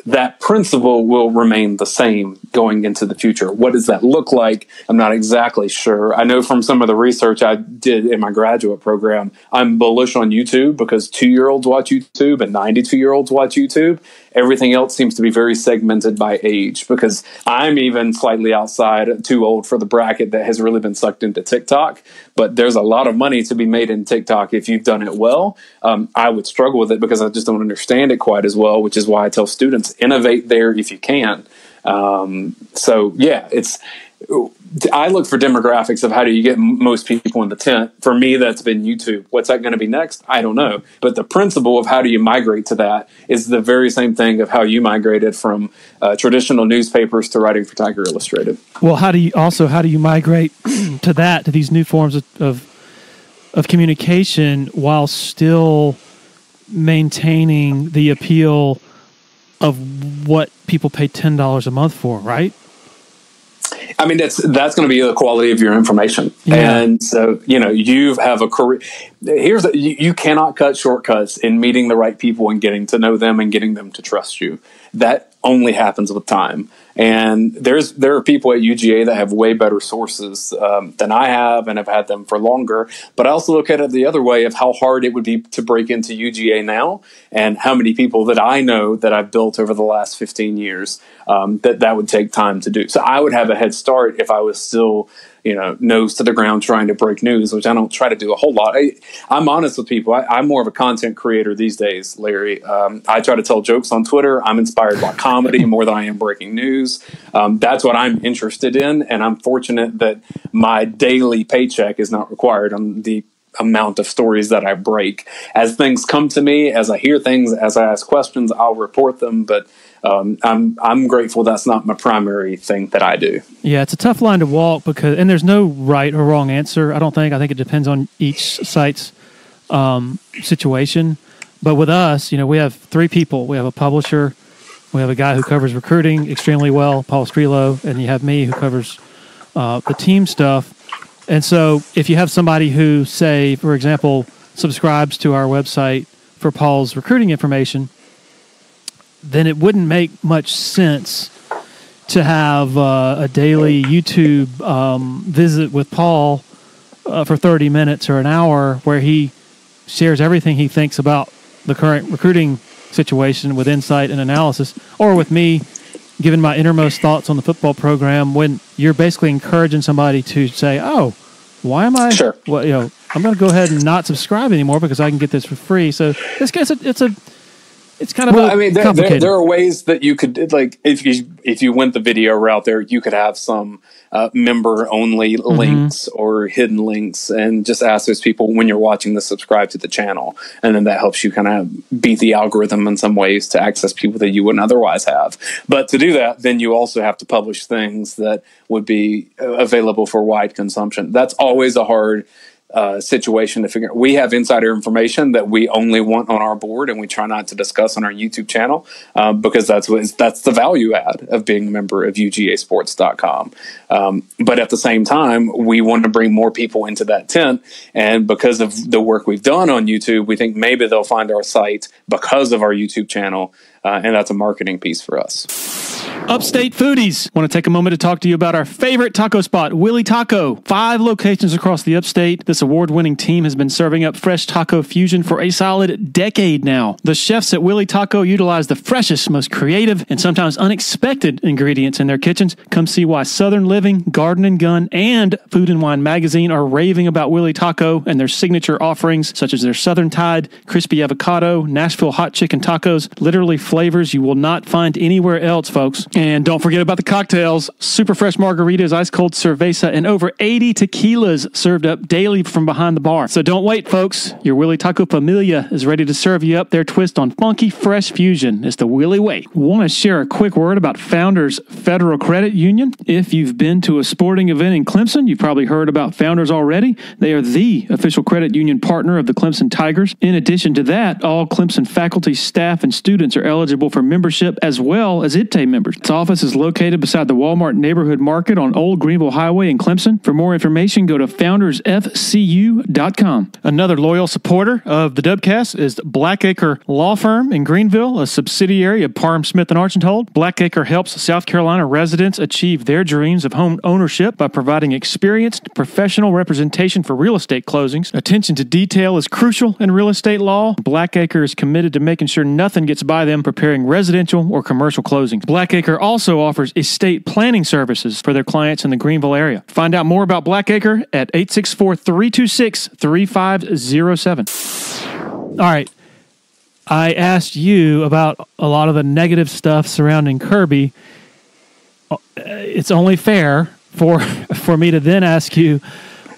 That principle will remain the same going into the future. What does that look like? I'm not exactly sure. I know from some of the research I did in my graduate program, I'm bullish on YouTube because 2-year-olds watch YouTube and 92-year-olds watch YouTube. Everything else seems to be very segmented by age, because I'm even slightly outside, too old for the bracket that has really been sucked into TikTok. But there's a lot of money to be made in TikTok if you've done it well. I would struggle with it because I just don't understand it quite as well, which is why I tell students, innovate there if you can. So, yeah, I look for demographics of how do you get most people in the tent. For me, that's been YouTube. What's that going to be next? I don't know. But the principle of how do you migrate to that is the very same thing of how you migrated from traditional newspapers to writing for Tiger Illustrated. Well, how do you migrate to that, to these new forms of communication while still maintaining the appeal of what people pay $10 a month for, right? I mean, that's going to be the quality of your information. Yeah. And so, you have a career. You cannot cut shortcuts in meeting the right people and getting to know them and getting them to trust you. That only happens with time. And there are people at UGA that have way better sources than I have and have had them for longer. But I also look at it the other way of how hard it would be to break into UGA now, and how many people that I know that I've built over the last 15 years that would take time to do. So I would have a head start if I was still nose to the ground trying to break news, which I don't try to do a whole lot. I'm honest with people. I'm more of a content creator these days, Larry. I try to tell jokes on Twitter. I'm inspired by comedy more than I am breaking news. That's what I'm interested in, and I'm fortunate that my daily paycheck is not required on the amount of stories that I break. As things come to me, as I hear things, as I ask questions, I'll report them, but I'm grateful that's not my primary thing that I do. Yeah, it's a tough line to walk and there's no right or wrong answer. I think it depends on each site's situation. But with us, we have 3 people. We have a publisher, we have a guy who covers recruiting extremely well, Paul Screlo, and you have me who covers the team stuff. And so if you have somebody who, say, for example, subscribes to our website for Paul's recruiting information, then it wouldn't make much sense to have a daily YouTube visit with Paul for 30 minutes or an hour where he shares everything he thinks about the current recruiting situation with insight and analysis, or with me giving my innermost thoughts on the football program, when you're basically encouraging somebody to say, oh, why am I? Sure. Well, I'm going to go ahead and not subscribe anymore because I can get this for free. So it's kind of complicated. There are ways that you could, like, if you went the video route there, you could have some member-only links or hidden links, and just ask those people when you're watching to subscribe to the channel, and then that helps you kind of beat the algorithm in some ways to access people that you wouldn't otherwise have. But to do that, then you also have to publish things that would be available for wide consumption. That's always a hard situation to figure out. We have insider information that we only want on our board, and we try not to discuss on our YouTube channel because that's the value add of being a member of UGAsports.com. But at the same time, we want to bring more people into that tent, and because of the work we've done on YouTube, we think maybe they'll find our site because of our YouTube channel. And that's a marketing piece for us. Upstate Foodies. Want to take a moment to talk to you about our favorite taco spot, Willie Taco. 5 locations across the upstate. This award-winning team has been serving up fresh taco fusion for a solid decade now. The chefs at Willie Taco utilize the freshest, most creative, and sometimes unexpected ingredients in their kitchens. Come see why Southern Living, Garden and Gun, and Food and Wine Magazine are raving about Willie Taco and their signature offerings, such as their Southern Tide, crispy avocado, Nashville hot chicken tacos, literally flavors you will not find anywhere else, folks. And don't forget about the cocktails. Super fresh margaritas, ice cold cerveza, and over 80 tequilas served up daily from behind the bar. So don't wait, folks. Your Willie Taco Familia is ready to serve you up their twist on funky, fresh fusion. It's the Willie way. Want to share a quick word about Founders Federal Credit Union? If you've been to a sporting event in Clemson, you've probably heard about Founders already. They are the official credit union partner of the Clemson Tigers. In addition to that, all Clemson faculty, staff, and students are eligible for membership as well as IPTAY members. Its office is located beside the Walmart Neighborhood Market on Old Greenville Highway in Clemson. For more information, go to foundersfcu.com. Another loyal supporter of the Dubcast is Blackacre Law Firm in Greenville, a subsidiary of Parham Smith & Archambault. Blackacre helps South Carolina residents achieve their dreams of home ownership by providing experienced professional representation for real estate closings. Attention to detail is crucial in real estate law. Blackacre is committed to making sure nothing gets by them preparing residential or commercial closings. Blackacre also offers estate planning services for their clients in the Greenville area. Find out more about Blackacre at 864-326-3507. All right. I asked you about a lot of the negative stuff surrounding Kirby. It's only fair for me to then ask you,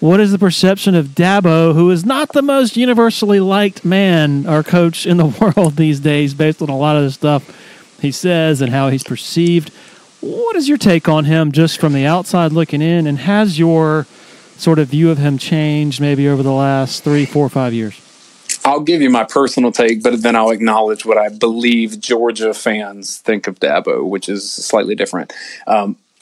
what is the perception of Dabo, who is not the most universally liked man or coach in the world these days, based on a lot of the stuff he says and how he's perceived? What is your take on him just from the outside looking in, and has your sort of view of him changed maybe over the last 3, 4, 5 years? I'll give you my personal take, but then I'll acknowledge what I believe Georgia fans think of Dabo, which is slightly different.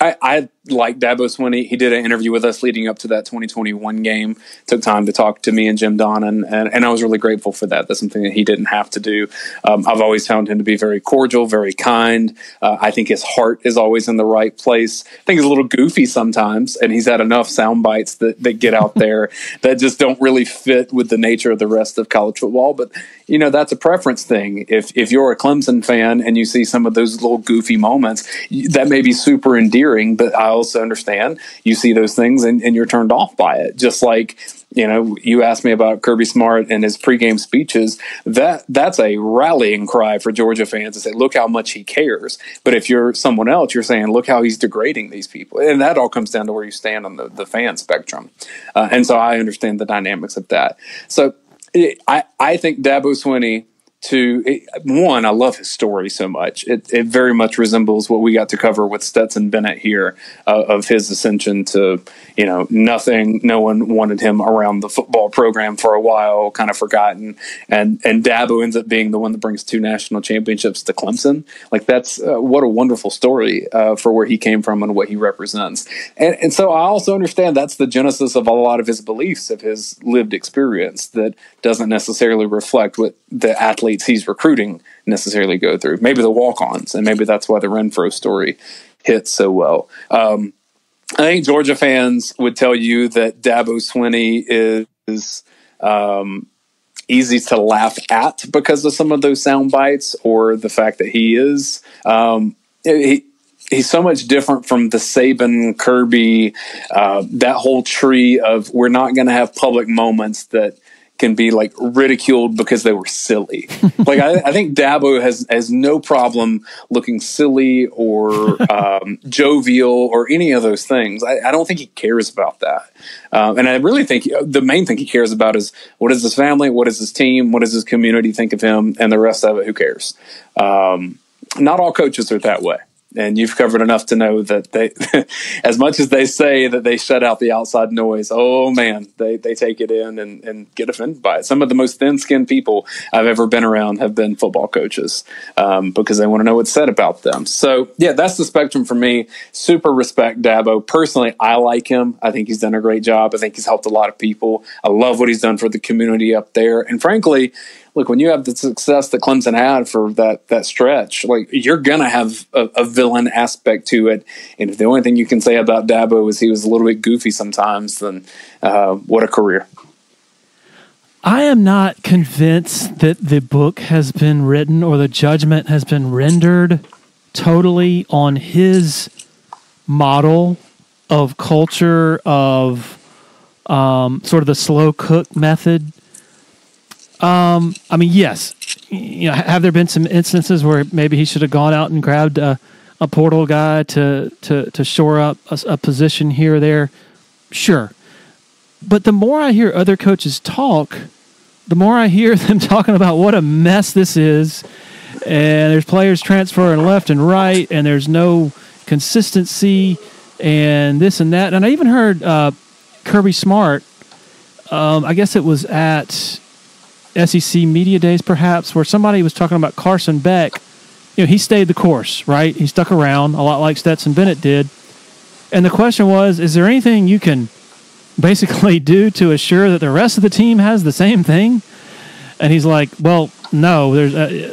I like Dabo Swinney. He did an interview with us leading up to that 2021 game, took time to talk to me and Jim Donnan, and I was really grateful for that. That's something that he didn't have to do. I've always found him to be very cordial, very kind. I think his heart is always in the right place. I think he's a little goofy sometimes, and he's had enough sound bites that get out there that just don't really fit with the nature of the rest of college football. But, you know, that's a preference thing. If you're a Clemson fan and you see some of those little goofy moments, that may be super endearing, but I also understand you see those things and you're turned off by it. Just like, you know, you asked me about Kirby Smart and his pregame speeches. That's a rallying cry for Georgia fans to say, look how much he cares. But if you're someone else, you're saying, look how he's degrading these people. And that all comes down to where you stand on the fan spectrum. And so I understand the dynamics of that. So I think Dabo Swinney, one, I love his story so much. It very much resembles what we got to cover with Stetson Bennett here, of his ascension to, you know, nothing. No one wanted him around the football program for a while, kind of forgotten. And Dabo ends up being the one that brings 2 national championships to Clemson. Like, that's what a wonderful story for where he came from and what he represents. And so I also understand that's the genesis of a lot of his beliefs, of his lived experience, that doesn't necessarily reflect what the athletes he's recruiting necessarily go through. Maybe the walk-ons, and maybe that's why the Renfro story hits so well. I think Georgia fans would tell you that Dabo Swinney is easy to laugh at because of some of those sound bites, or the fact that he is he's so much different from the Saban, Kirby, that whole tree of, we're not going to have public moments that can be like ridiculed because they were silly. Like, I think Dabo has no problem looking silly or jovial or any of those things. I don't think he cares about that. And I really think the main thing he cares about is, what does his family, what does his team, what does his community think of him, and the rest of it, who cares? Not all coaches are that way. And you've covered enough to know that they, as much as they say that they shut out the outside noise, oh man, they take it in and get offended by it. Some of the most thin-skinned people I've ever been around have been football coaches, because they want to know what's said about them. So yeah, that's the spectrum for me. Super respect Dabo. Personally, I like him. I think he's done a great job. I think he's helped a lot of people. I love what he's done for the community up there. And frankly, look, when you have the success that Clemson had for that stretch, like, you're going to have a villain aspect to it. And if the only thing you can say about Dabo is he was a little bit goofy sometimes, then what a career. I am not convinced that the book has been written or the judgment has been rendered totally on his model of culture, of sort of the slow cook method. I mean, yes, you know, have there been some instances where maybe he should have gone out and grabbed a a portal guy to shore up a position here or there. Sure. But the more I hear other coaches talk, the more I hear them talking about what a mess this is, and there's players transferring left and right, and there's no consistency, and this and that. And I even heard Kirby Smart, I guess it was at SEC Media Days perhaps, where somebody was talking about Carson Beck. He stayed the course, right? He stuck around a lot like Stetson Bennett did. And the question was, is there anything you can basically do to assure that the rest of the team has the same thing? And he's like, well, no,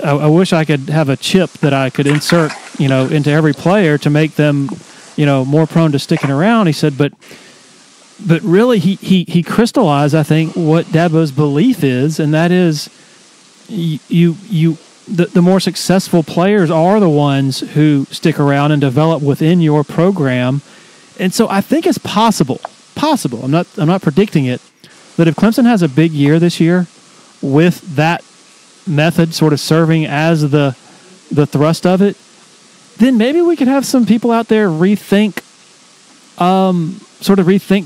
I wish I could have a chip that I could insert, into every player to make them, more prone to sticking around. He said, but really he crystallized, I think, what Dabo's belief is, and that is the more successful players are the ones who stick around and develop within your program. And so I think it's possible, I'm not predicting it, that if Clemson has a big year this year with that method sort of serving as the thrust of it, then maybe we could have some people out there rethink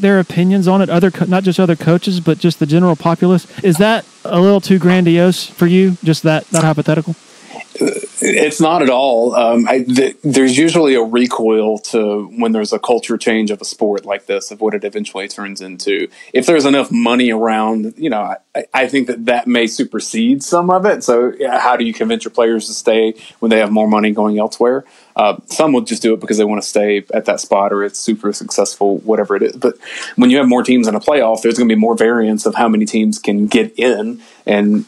their opinions on it, not just other coaches, but just the general populace. Is that a little too grandiose for you, just that hypothetical? It's not at all. There's usually a recoil to when there's a culture change of a sport like this, of what it eventually turns into. If there's enough money around, I think that may supersede some of it. So how do you convince your players to stay when they have more money going elsewhere? Some will just do it because they want to stay at that spot, or it's super successful, whatever it is. But when you have more teams in a playoff, there's going to be more variance of how many teams can get in. And,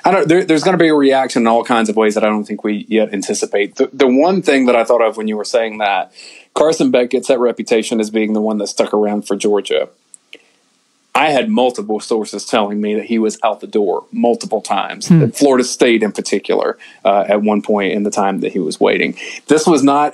there's going to be a reaction in all kinds of ways that I don't think we yet anticipate. The one thing that I thought of when you were saying that, Carson Beck gets that reputation as being the one that stuck around for Georgia. I had multiple sources telling me that he was out the door multiple times, Florida State in particular, at one point in the time that he was waiting. This was not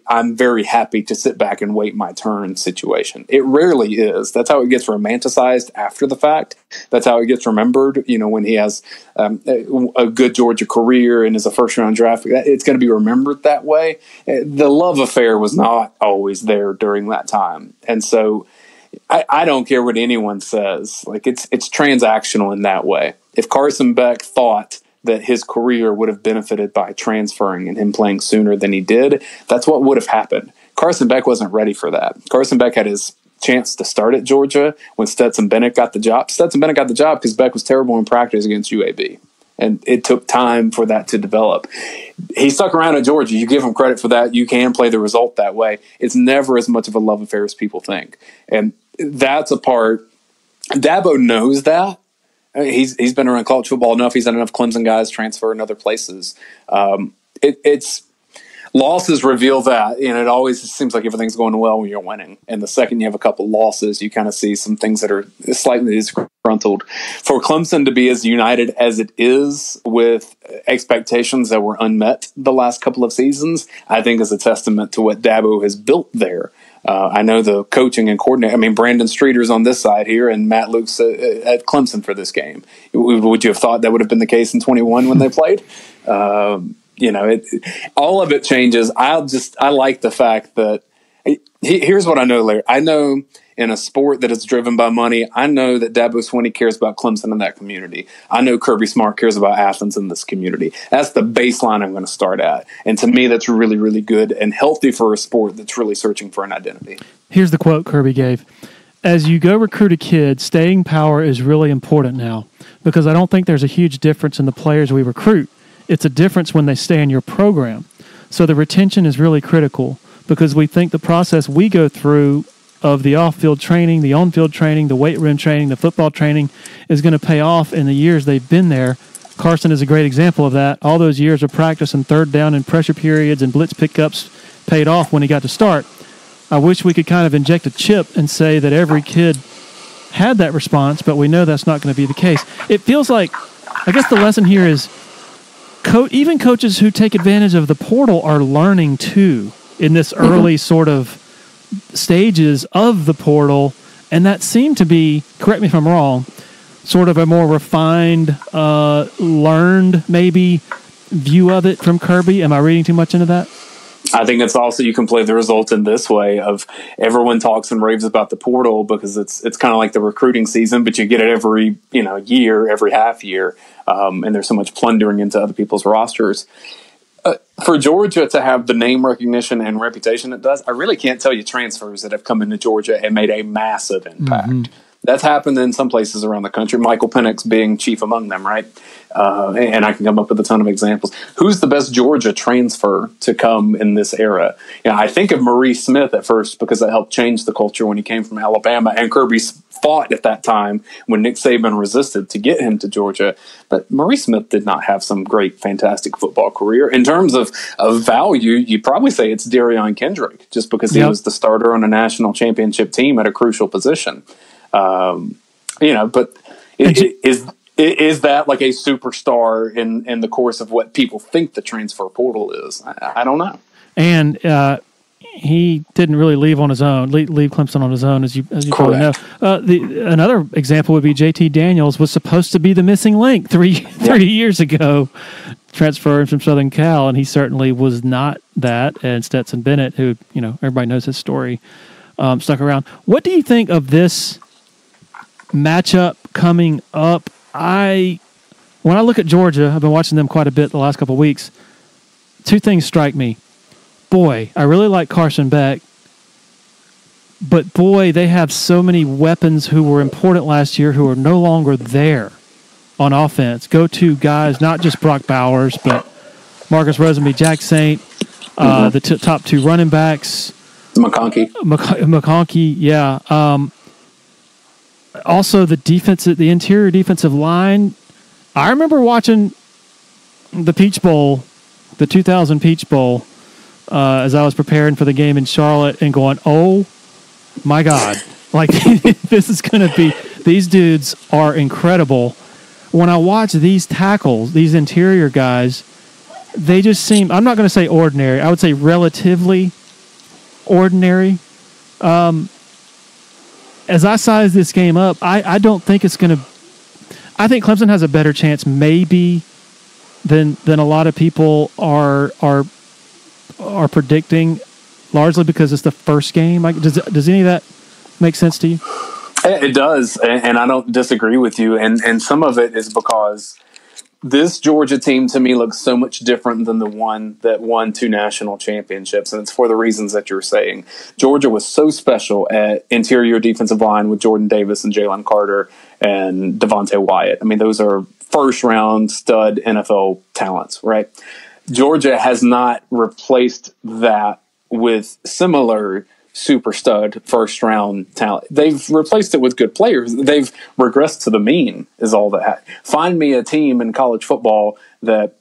I'm very happy to sit back and wait my turn situation. It rarely is. That's how it gets romanticized after the fact. That's how it gets remembered, when he has a good Georgia career and is a first-round draft. It's going to be remembered that way. The love affair was not always there during that time. And so I don't care what anyone says. Like, it's transactional in that way. If Carson Beck thought that his career would have benefited by transferring and him playing sooner than he did, that's what would have happened. Carson Beck wasn't ready for that. Carson Beck had his chance to start at Georgia when Stetson Bennett got the job. Stetson Bennett got the job because Beck was terrible in practice against UAB. And it took time for that to develop. He stuck around at Georgia. You give him credit for that. You can play the result that way. It's never as much of a love affair as people think. And that's a part. Dabo knows that. He's been around college football enough. He's had enough Clemson guys transfer in other places. It's losses reveal that, and it always seems like everything's going well when you're winning. And the second you have a couple losses, you kind of see some things that are slightly disgruntled. For Clemson to be as united as it is with expectations that were unmet the last couple of seasons, I think is a testament to what Dabo has built there. I know the coaching and coordinating. Brandon Streeter's on this side here, and Matt Luke's at Clemson for this game. Would you have thought that would have been the case in 21 when they played? All of it changes. I like the fact that here's what I know, Larry. I know in a sport that is driven by money, I know that Dabo Swinney cares about Clemson and that community. I know Kirby Smart cares about Athens and this community. That's the baseline I'm going to start at. And to me, that's really, really good and healthy for a sport that's really searching for an identity. Here's the quote Kirby gave. As you go recruit a kid, staying power is really important now, because I don't think there's a huge difference in the players we recruit. It's a difference when they stay in your program. So the retention is really critical, because we think the process we go through of the off-field training, the on-field training, the weight room training, the football training is going to pay off in the years they've been there. Carson is a great example of that. All those years of practice and third down and pressure periods and blitz pickups paid off when he got to start. I wish we could kind of inject a chip and say that every kid had that response, but we know that's not going to be the case. It feels like, I guess the lesson here is even coaches who take advantage of the portal are learning too in this early sort of stages of the portal, and that seemed to be, correct me if I'm wrong, sort of a more refined, learned maybe view of it from Kirby. Am I reading too much into that? I think it's also, you can play the result in this way of everyone talks and raves about the portal because it's kind of like the recruiting season, but you get it every, year, every half year. And there's so much plundering into other people's rosters. For Georgia to have the name recognition and reputation it does, I really can't tell you transfers that have come into Georgia and made a massive impact. Mm-hmm. That's happened in some places around the country, Michael Penix being chief among them, right? And I can come up with a ton of examples. Who's the best Georgia transfer to come in this era? I think of Maurice Smith at first because it helped change the culture when he came from Alabama, and Kirby fought at that time when Nick Saban resisted to get him to Georgia. But Maurice Smith did not have some great, fantastic football career. In terms of value, you'd probably say it's Darion Kendrick, just because he was the starter on a national championship team at a crucial position. But is that like a superstar in the course of what people think the transfer portal is? I don't know. And he didn't really leave on his own, leave Clemson on his own, as you probably know. Another example would be JT Daniels was supposed to be the missing link 30 years ago, transferring from Southern Cal, and he certainly was not that. And Stetson Bennett, who everybody knows his story, stuck around. What do you think of this matchup coming up? When I look at Georgia, I've been watching them quite a bit the last couple of weeks. Two things strike me. Boy, I really like Carson Beck, but boy, they have so many weapons who were important last year who are no longer there on offense. Go-to guys, not just Brock Bowers, but Marcus Rosenby, Jack Saint, the top two running backs. McConkey, yeah. Also, the interior defensive line. I remember watching the Peach Bowl, the 2000 Peach Bowl, as I was preparing for the game in Charlotte and going, oh, my God. Like, this is going to be – these dudes are incredible. When I watch these tackles, these interior guys, they just seem – I'm not going to say ordinary. I would say relatively ordinary. As I size this game up, I don't think it's going to – I think Clemson has a better chance maybe than a lot of people are predicting, largely because it's the first game. Does any of that make sense to you? It does, and I don't disagree with you. And some of it is because this Georgia team to me looks so much different than the one that won 2 national championships, and it's for the reasons that you're saying. Georgia was so special at interior defensive line with Jordan Davis and Jalen Carter and Devontae Wyatt. I mean, those are first-round stud NFL talents, right? Georgia has not replaced that with similar super stud first round talent. They've replaced it with good players. They've regressed to the mean is all that. Find me a team in college football that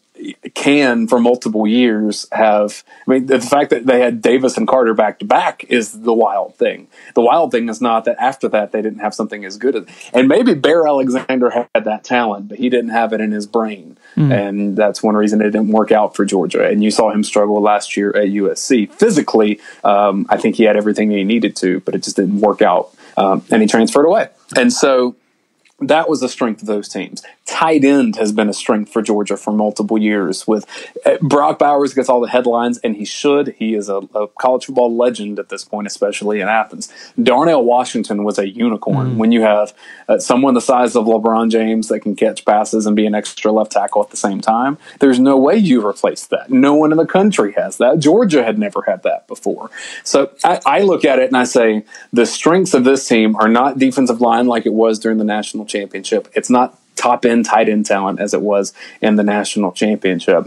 can for multiple years have, I mean, the fact that they had Davis and Carter back to back is the wild thing. The wild thing is not that after that they didn't have something as good as, and maybe Bear Alexander had that talent, but he didn't have it in his brain. And that's one reason it didn't work out for Georgia. And you saw him struggle last year at USC. Physically, I think he had everything he needed to, but it just didn't work out. And he transferred away. And so that was the strength of those teams. Tight end has been a strength for Georgia for multiple years. With Brock Bowers gets all the headlines, and he should. He is a college football legend at this point, especially in Athens. Darnell Washington was a unicorn. When you have someone the size of LeBron James that can catch passes and be an extra left tackle at the same time, there's no way you replace that. No one in the country has that. Georgia had never had that before. So I look at it and I say the strengths of this team are not defensive line like it was during the national championship. It's not top-end, tight-end talent as it was in the national championship.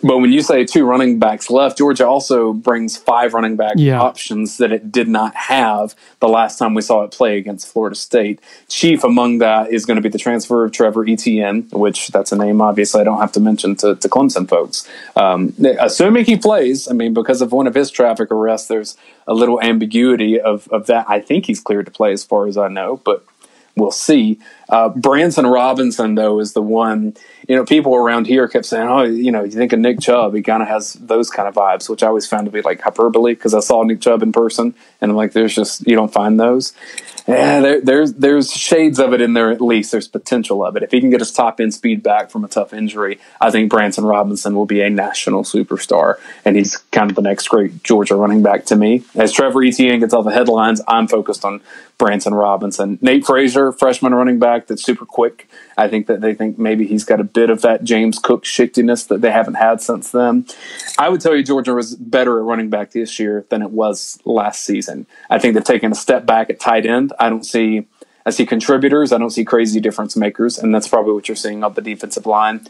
But when you say 2 running backs left, Georgia also brings 5 running back options that it did not have the last time we saw it play against Florida State. Chief among that is going to be the transfer of Trevor Etienne, which that's a name obviously I don't have to mention to Clemson folks. Assuming he plays, I mean, because of one of his traffic arrests, there's a little ambiguity of that. I think he's cleared to play as far as I know, but we'll see. Branson Robinson, though, is the one, people around here kept saying, oh, you think of Nick Chubb, he kind of has those kind of vibes, which I always found to be like hyperbole, because I saw Nick Chubb in person and I'm like, you don't find those. Yeah, there's shades of it in there. At least there's potential of it. If he can get his top end speed back from a tough injury, I think Branson Robinson will be a national superstar, and he's kind of the next great Georgia running back to me. As Trevor Etienne gets all the headlines, I'm focused on Branson Robinson. Nate Frazier, freshman running back that's super quick. I think that they think maybe he's got a bit of that James Cook shiftiness that they haven't had since then. I would tell you Georgia was better at running back this year than it was last season. I think they've taken a step back at tight end. I see contributors. I don't see crazy difference makers, and that's probably what you're seeing on the defensive line.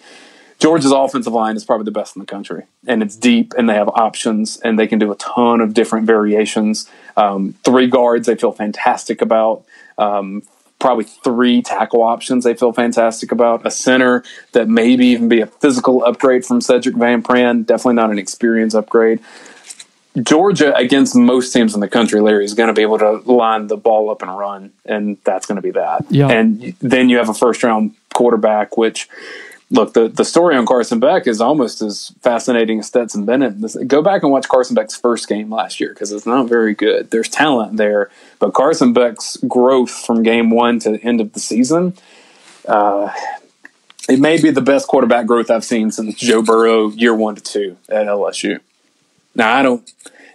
Georgia's offensive line is probably the best in the country, and it's deep, and they have options, and they can do a ton of different variations. 3 guards they feel fantastic about. Probably 3 tackle options they feel fantastic about. A center that maybe even be a physical upgrade from Cedric Van Pran, definitely not an experience upgrade. Georgia, against most teams in the country, Larry, is going to be able to line the ball up and run, and that's going to be that. Yeah. And then you have a first-round quarterback, which, look, the story on Carson Beck is almost as fascinating as Stetson Bennett. Go back and watch Carson Beck's first game last year, because it's not very good. There's talent there, but Carson Beck's growth from game 1 to the end of the season, it may be the best quarterback growth I've seen since Joe Burrow year 1 to 2 at LSU. Now,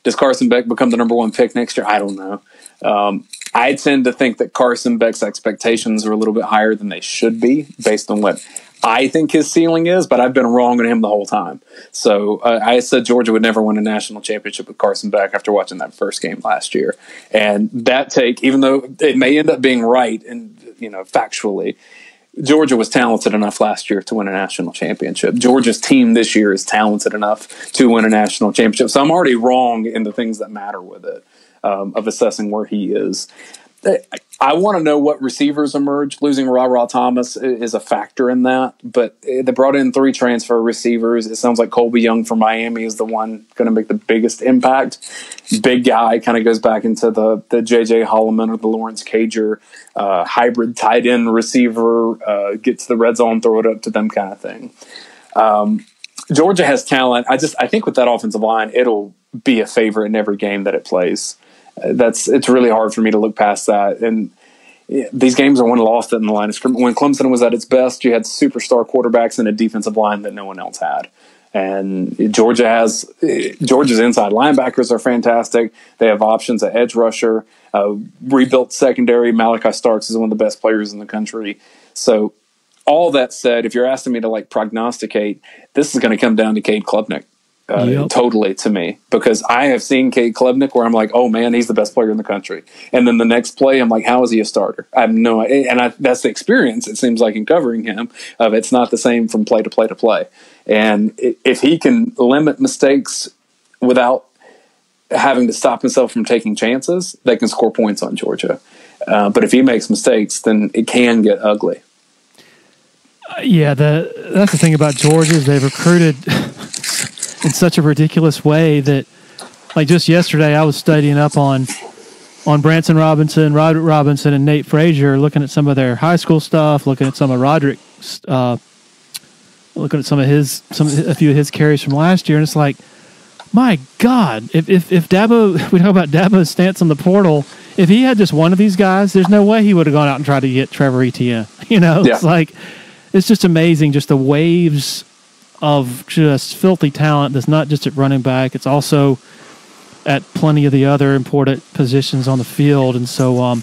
does Carson Beck become the number 1 pick next year? I don't know. I tend to think that Carson Beck's expectations are a little bit higher than they should be based on what I think his ceiling is, but I've been wrong on him the whole time. So I said Georgia would never win a national championship with Carson Beck after watching that first game last year. And that take, even though it may end up being right and, factually, Georgia was talented enough last year to win a national championship. Georgia's team this year is talented enough to win a national championship. So I'm already wrong in the things that matter with it, of assessing where he is. I want to know what receivers emerge. Losing RaRa Thomas is a factor in that, but they brought in 3 transfer receivers. It sounds like Colby Young from Miami is the one going to make the biggest impact. Big guy, kind of goes back into the J.J. Holloman or the Lawrence Cager hybrid tight end receiver, get to the red zone, throw it up to them kind of thing. Georgia has talent. I think with that offensive line, it'll be a favorite in every game that it plays. It's really hard for me to look past that. And these games are won and lost in the line of scrimmage. When Clemson was at its best, you had superstar quarterbacks and a defensive line that no one else had. And Georgia's inside linebackers are fantastic. They have options at edge rusher, rebuilt secondary. Malachi Starks is one of the best players in the country. So all that said, if you're asking me to prognosticate, this is going to come down to Cade Klubnik. Totally to me, because I have seen Cade Klubnik where I'm like, oh man, he's the best player in the country, and then the next play I'm like, how is he a starter? I have no idea. And that's the experience, it seems like, in covering him, of it's not the same from play to play to play. And if he can limit mistakes without having to stop himself from taking chances, they can score points on Georgia. But if he makes mistakes, then it can get ugly. That's the thing about Georgia, is they've recruited in such a ridiculous way that, just yesterday, I was studying up on Branson Robinson, Roderick Robinson, and Nate Frazier, looking at some of their high school stuff, looking at some of Roderick's, looking at a few of his carries from last year, and it's like, my God, if Dabo, we talk about Dabo's stance on the portal, if he had just one of these guys, there's no way he would have gone out and tried to get Trevor Etienne. It's just amazing, just the waves of just filthy talent that's not just at running back, it's also at plenty of the other important positions on the field. And so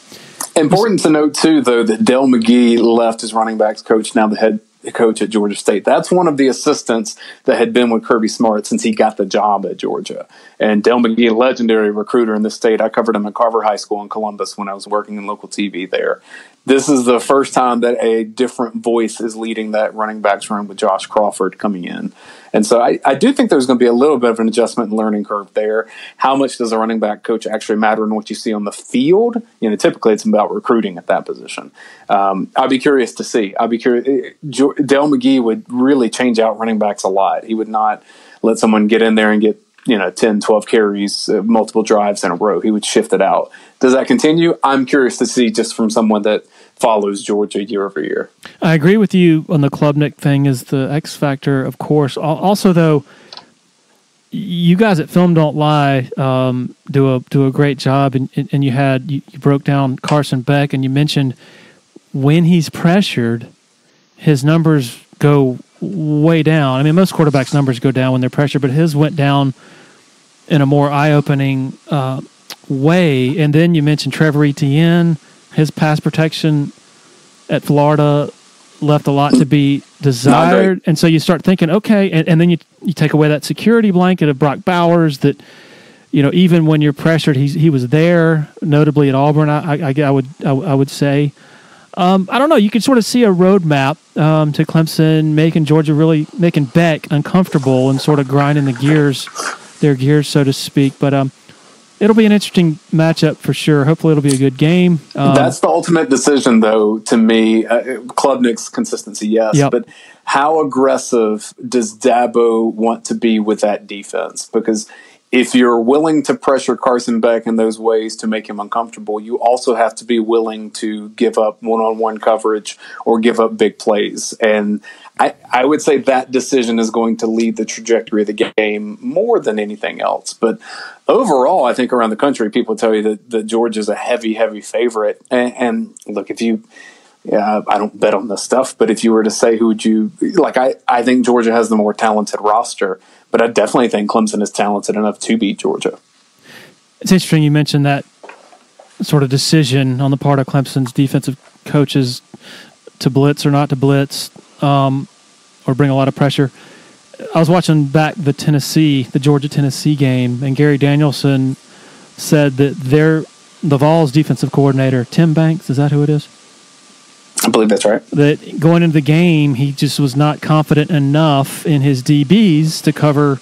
important to note too, though, that Dell McGee left as running backs coach, now the head coach at Georgia State. That's one of the assistants that had been with Kirby Smart since he got the job at Georgia. And Dell McGee, a legendary recruiter in the state. I covered him at Carver High School in Columbus when I was working in local TV there. This is the first time that a different voice is leading that running backs room with Josh Crawford coming in. And so I do think there's going to be a little bit of an adjustment and learning curve there. How much does a running back coach actually matter in what you see on the field? Typically it's about recruiting at that position. I'll be curious to see. Dell McGee would really change out running backs a lot. He would not let someone get in there and get 10, 12 carries, multiple drives in a row. He would shift it out. Does that continue? I'm curious to see, just from someone that follows Georgia year over year. I agree with you on the Klubnik thing is the X factor, of course. Also, though, you guys at Film Don't Lie do a great job, and you broke down Carson Beck, and you mentioned when he's pressured, his numbers go way down. I mean, most quarterbacks' numbers go down when they're pressured, but his went down in a more eye-opening way. And then you mentioned Trevor Etienne. His pass protection at Florida left a lot to be desired. And so you start thinking, okay, and then you take away that security blanket of Brock Bowers that, even when you're pressured, he was there, notably at Auburn, I would say. I don't know. You could sort of see a roadmap to Clemson making Beck uncomfortable and sort of grinding their gears, so to speak. But it'll be an interesting matchup for sure. Hopefully it'll be a good game. That's the ultimate decision, though, to me. Klubnik's consistency, yes. Yep. But how aggressive does Dabo want to be with that defense? Because if you're willing to pressure Carson Beck in those ways to make him uncomfortable, you also have to be willing to give up one-on-one coverage or give up big plays. And I would say that decision is going to lead the trajectory of the game more than anything else. But overall, I think around the country, people tell you that Georgia's a heavy, heavy favorite. And look, I don't bet on this stuff, but if you were to say who would you like, I think Georgia has the more talented roster, but I definitely think Clemson is talented enough to beat Georgia. It's interesting you mentioned that sort of decision on the part of Clemson's defensive coaches to blitz or not to blitz, or bring a lot of pressure. I was watching back the Georgia-Tennessee game, and Gary Danielson said that the Vols defensive coordinator, Tim Banks, is that who it is? I believe that's right. That going into the game, he just was not confident enough in his DBs to cover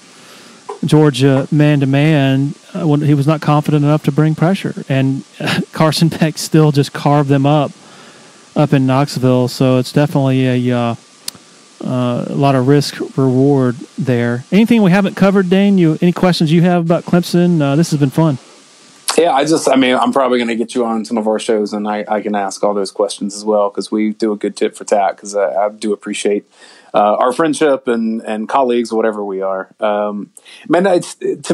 Georgia man-to-man. He was not confident enough to bring pressure. And Carson Beck still just carved them up in Knoxville. So it's definitely a lot of risk-reward there. Anything we haven't covered, Dane? Any questions you have about Clemson? This has been fun. Yeah, I'm probably going to get you on some of our shows, and I can ask all those questions as well, because we do a good tit for tat, because I do appreciate our friendship and colleagues, whatever we are. To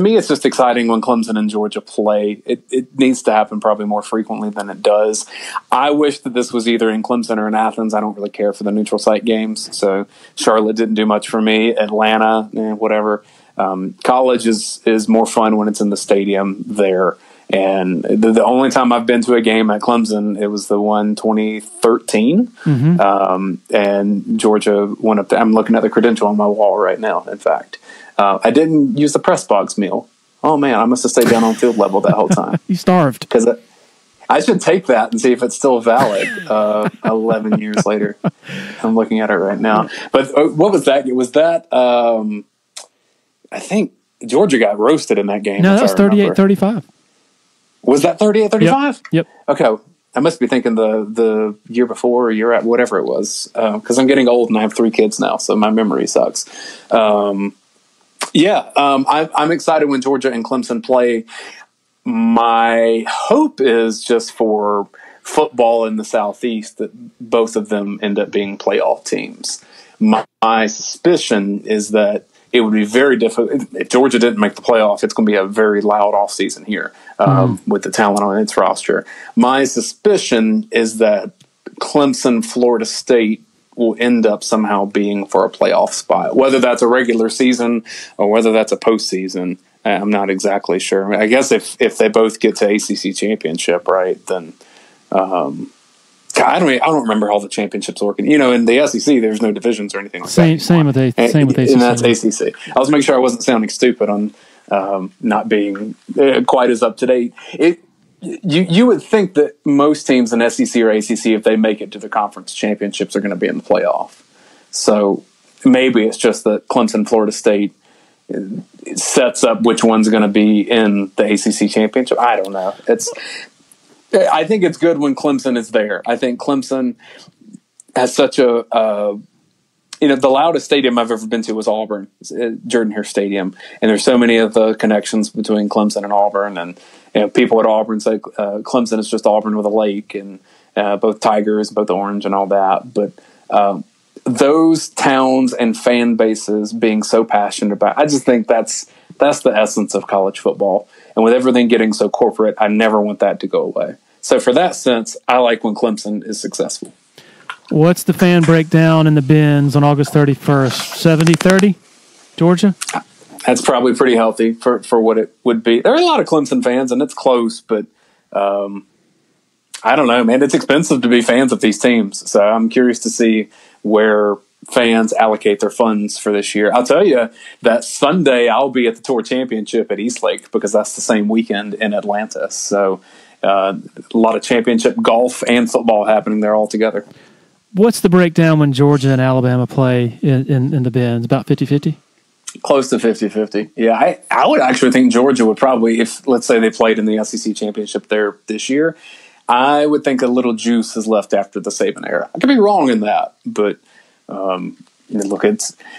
me, it's just exciting when Clemson and Georgia play. It needs to happen probably more frequently than it does. I wish that this was either in Clemson or in Athens. I don't really care for the neutral site games, so Charlotte didn't do much for me. Atlanta, whatever. College is more fun when it's in the stadium there. And the only time I've been to a game at Clemson, it was the one 2013. Mm-hmm. And Georgia went up there. I'm looking at the credential on my wall right now, in fact. I didn't use the press box meal. Oh, man, I must have stayed down on field level that whole time. You starved. Because I should take that and see if it's still valid 11 years later. I'm looking at it right now. But what was that? Was that, I think Georgia got roasted in that game. No, that was 38-35. Was that 38-35? Yep. Okay. I must be thinking the year before or year at whatever it was, because I'm getting old and I have 3 kids now, so my memory sucks. I'm excited when Georgia and Clemson play. My hope is just for football in the Southeast that both of them end up being playoff teams. My suspicion is that it would be very difficult. If Georgia didn't make the playoff, it's going to be a very loud offseason here with the talent on its roster. My suspicion is that Clemson, Florida State will end up somehow being for a playoff spot, whether that's a regular season or whether that's a postseason. I'm not exactly sure. I guess if they both get to ACC championship, right, then I don't remember how the championships work. In the SEC, there's no divisions or anything like that. Same with ACC. And that's ACC. I was making sure I wasn't sounding stupid on not being quite as up to date. You would think that most teams in SEC or ACC, if they make it to the conference championships, are going to be in the playoff. So maybe it's just that Clemson, Florida State sets up which one's going to be in the ACC championship. I don't know. I think it's good when Clemson is there. I think Clemson has such a the loudest stadium I've ever been to was Auburn, Jordan-Hare Stadium. And there's so many of the connections between Clemson and Auburn. And people at Auburn say Clemson is just Auburn with a lake, and both Tigers, both orange and all that. But those towns and fan bases being so passionate about, I just think that's the essence of college football. And with everything getting so corporate, I never want that to go away. So for that sense, I like when Clemson is successful. What's the fan breakdown in the bins on August 31st? 70-30, Georgia? That's probably pretty healthy for what it would be. There are a lot of Clemson fans, and it's close, but I don't know, man. It's expensive to be fans of these teams. So I'm curious to see where fans allocate their funds for this year. I'll tell you that Sunday I'll be at the Tour Championship at Eastlake because that's the same weekend in Atlanta. So a lot of championship golf and football happening there all together. What's the breakdown when Georgia and Alabama play in the bins? About 50-50? Close to 50-50. Yeah, I would actually think Georgia would probably, if let's say they played in the SEC Championship there this year, I would think a little juice is left after the Saban era. I could be wrong in that, but look,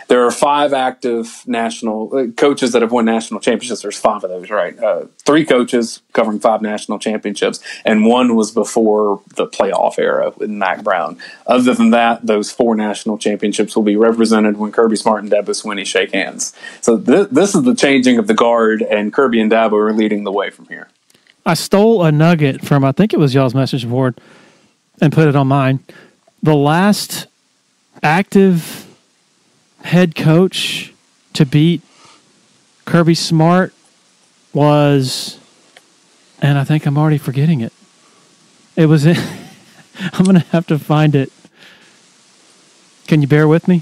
there are 5 active national coaches that have won national championships. There's 5 of those, right? 3 coaches covering 5 national championships, and 1 was before the playoff era with Mac Brown. Other than that, those 4 national championships will be represented when Kirby Smart and Dabo Swinney shake hands. So this is the changing of the guard, and Kirby and Dabo are leading the way from here. I stole a nugget from, I think it was y'all's message board, and put it on mine. The last active head coach to beat Kirby Smart was, and I think I'm already forgetting it. It was in, I'm going to have to find it. Can you bear with me?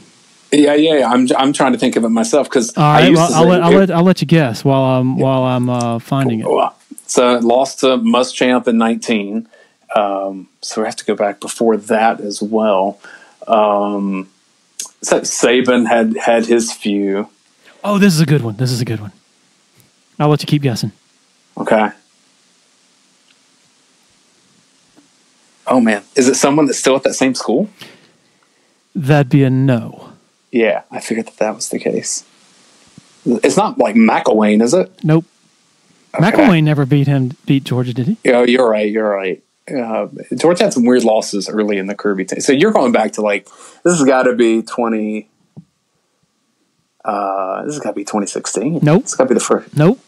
Yeah. I'm trying to think of it myself because I'll let you guess while I'm finding it. So lost to Muschamp in 19. So we have to go back before that as well. So Saban had his few. Oh, this is a good one. I'll let you keep guessing. Okay. Oh, man. Is it someone that's still at that same school? That'd be a no. Yeah, I figured that was the case. It's not like McElwain, is it? Nope. Okay. McElwain never beat Georgia, did he? Oh, you're right. Georgia had some weird losses early in the Kirby team. So you're going back to this has got to be 2016. Nope. It's got to be the first. Nope.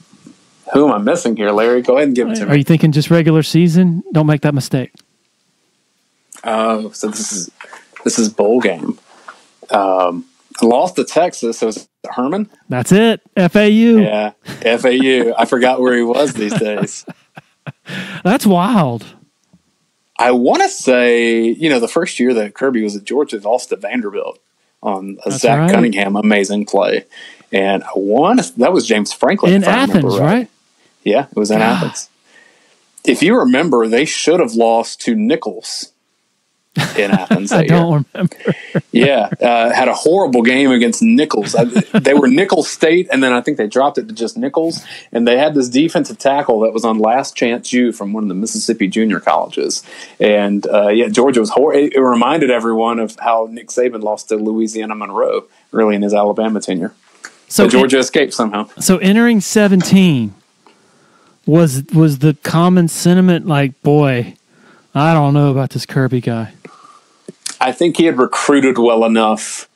Who am I missing here, Larry? Go ahead and give it to me. Are you thinking just regular season? Don't make that mistake. Oh, so this is bowl game. Lost to Texas. So is it Herman? That's it. FAU. Yeah, FAU. I forgot where he was these days. That's wild. I want to say, the first year that Kirby was at Georgia, lost to Vanderbilt on a Zach Cunningham amazing play. And that was James Franklin. In Athens, right? Yeah, it was in Athens. If you remember, they should have lost to Nichols in Athens that I don't remember. Yeah, had a horrible game against Nichols. They were Nichols State, and then I think they dropped it to just Nichols. And they had this defensive tackle that was on Last Chance U from one of the Mississippi junior colleges. And Georgia was horrible. It reminded everyone of how Nick Saban lost to Louisiana Monroe early in his Alabama tenure. So Georgia escaped somehow. So entering 17 was the common sentiment boy, I don't know about this Kirby guy. I think he had recruited well enough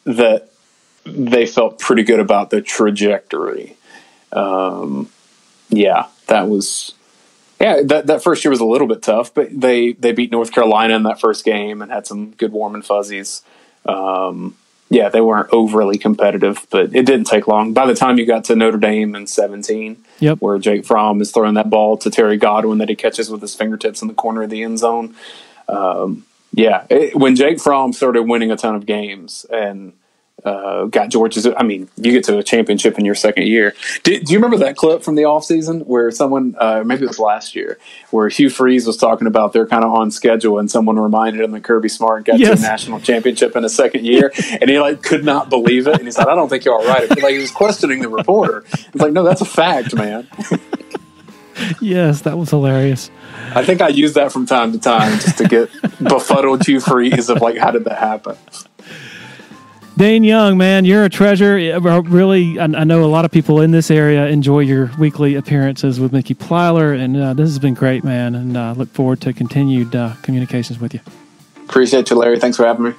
that they felt pretty good about the trajectory. That first year was a little bit tough, but they beat North Carolina in that first game and had some good warm and fuzzies. They weren't overly competitive, but it didn't take long. By the time you got to Notre Dame in 17, where Jake Fromm is throwing that ball to Terry Godwin that he catches with his fingertips in the corner of the end zone. When Jake Fromm started winning a ton of games and got Georgia's, you get to a championship in your second year. Do you remember that clip from the offseason where someone, maybe it was last year, where Hugh Freeze was talking about they're kind of on schedule and someone reminded him that Kirby Smart got to a national championship in his second year and he could not believe it. And he said, I don't think you're all right. He was questioning the reporter. It's no, that's a fact, man. Yes, that was hilarious. I think I use that from time to time just to get befuddled Hugh Freeze of how did that happen? Dayne Young, man, you're a treasure. Really, I know a lot of people in this area enjoy your weekly appearances with Mickey Plyler, and this has been great, man, and look forward to continued communications with you. Appreciate you, Larry. Thanks for having me.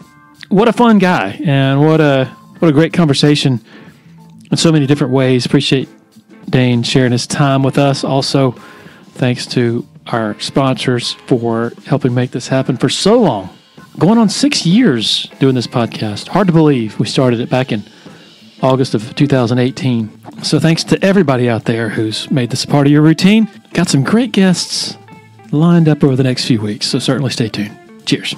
What a fun guy, and what a great conversation in so many different ways. Appreciate Dayne sharing his time with us. Also, thanks to our sponsors for helping make this happen for so long. Going on 6 years doing this podcast. Hard to believe we started it back in August of 2018. So thanks to everybody out there who's made this a part of your routine. Got some great guests lined up over the next few weeks, so certainly stay tuned. Cheers.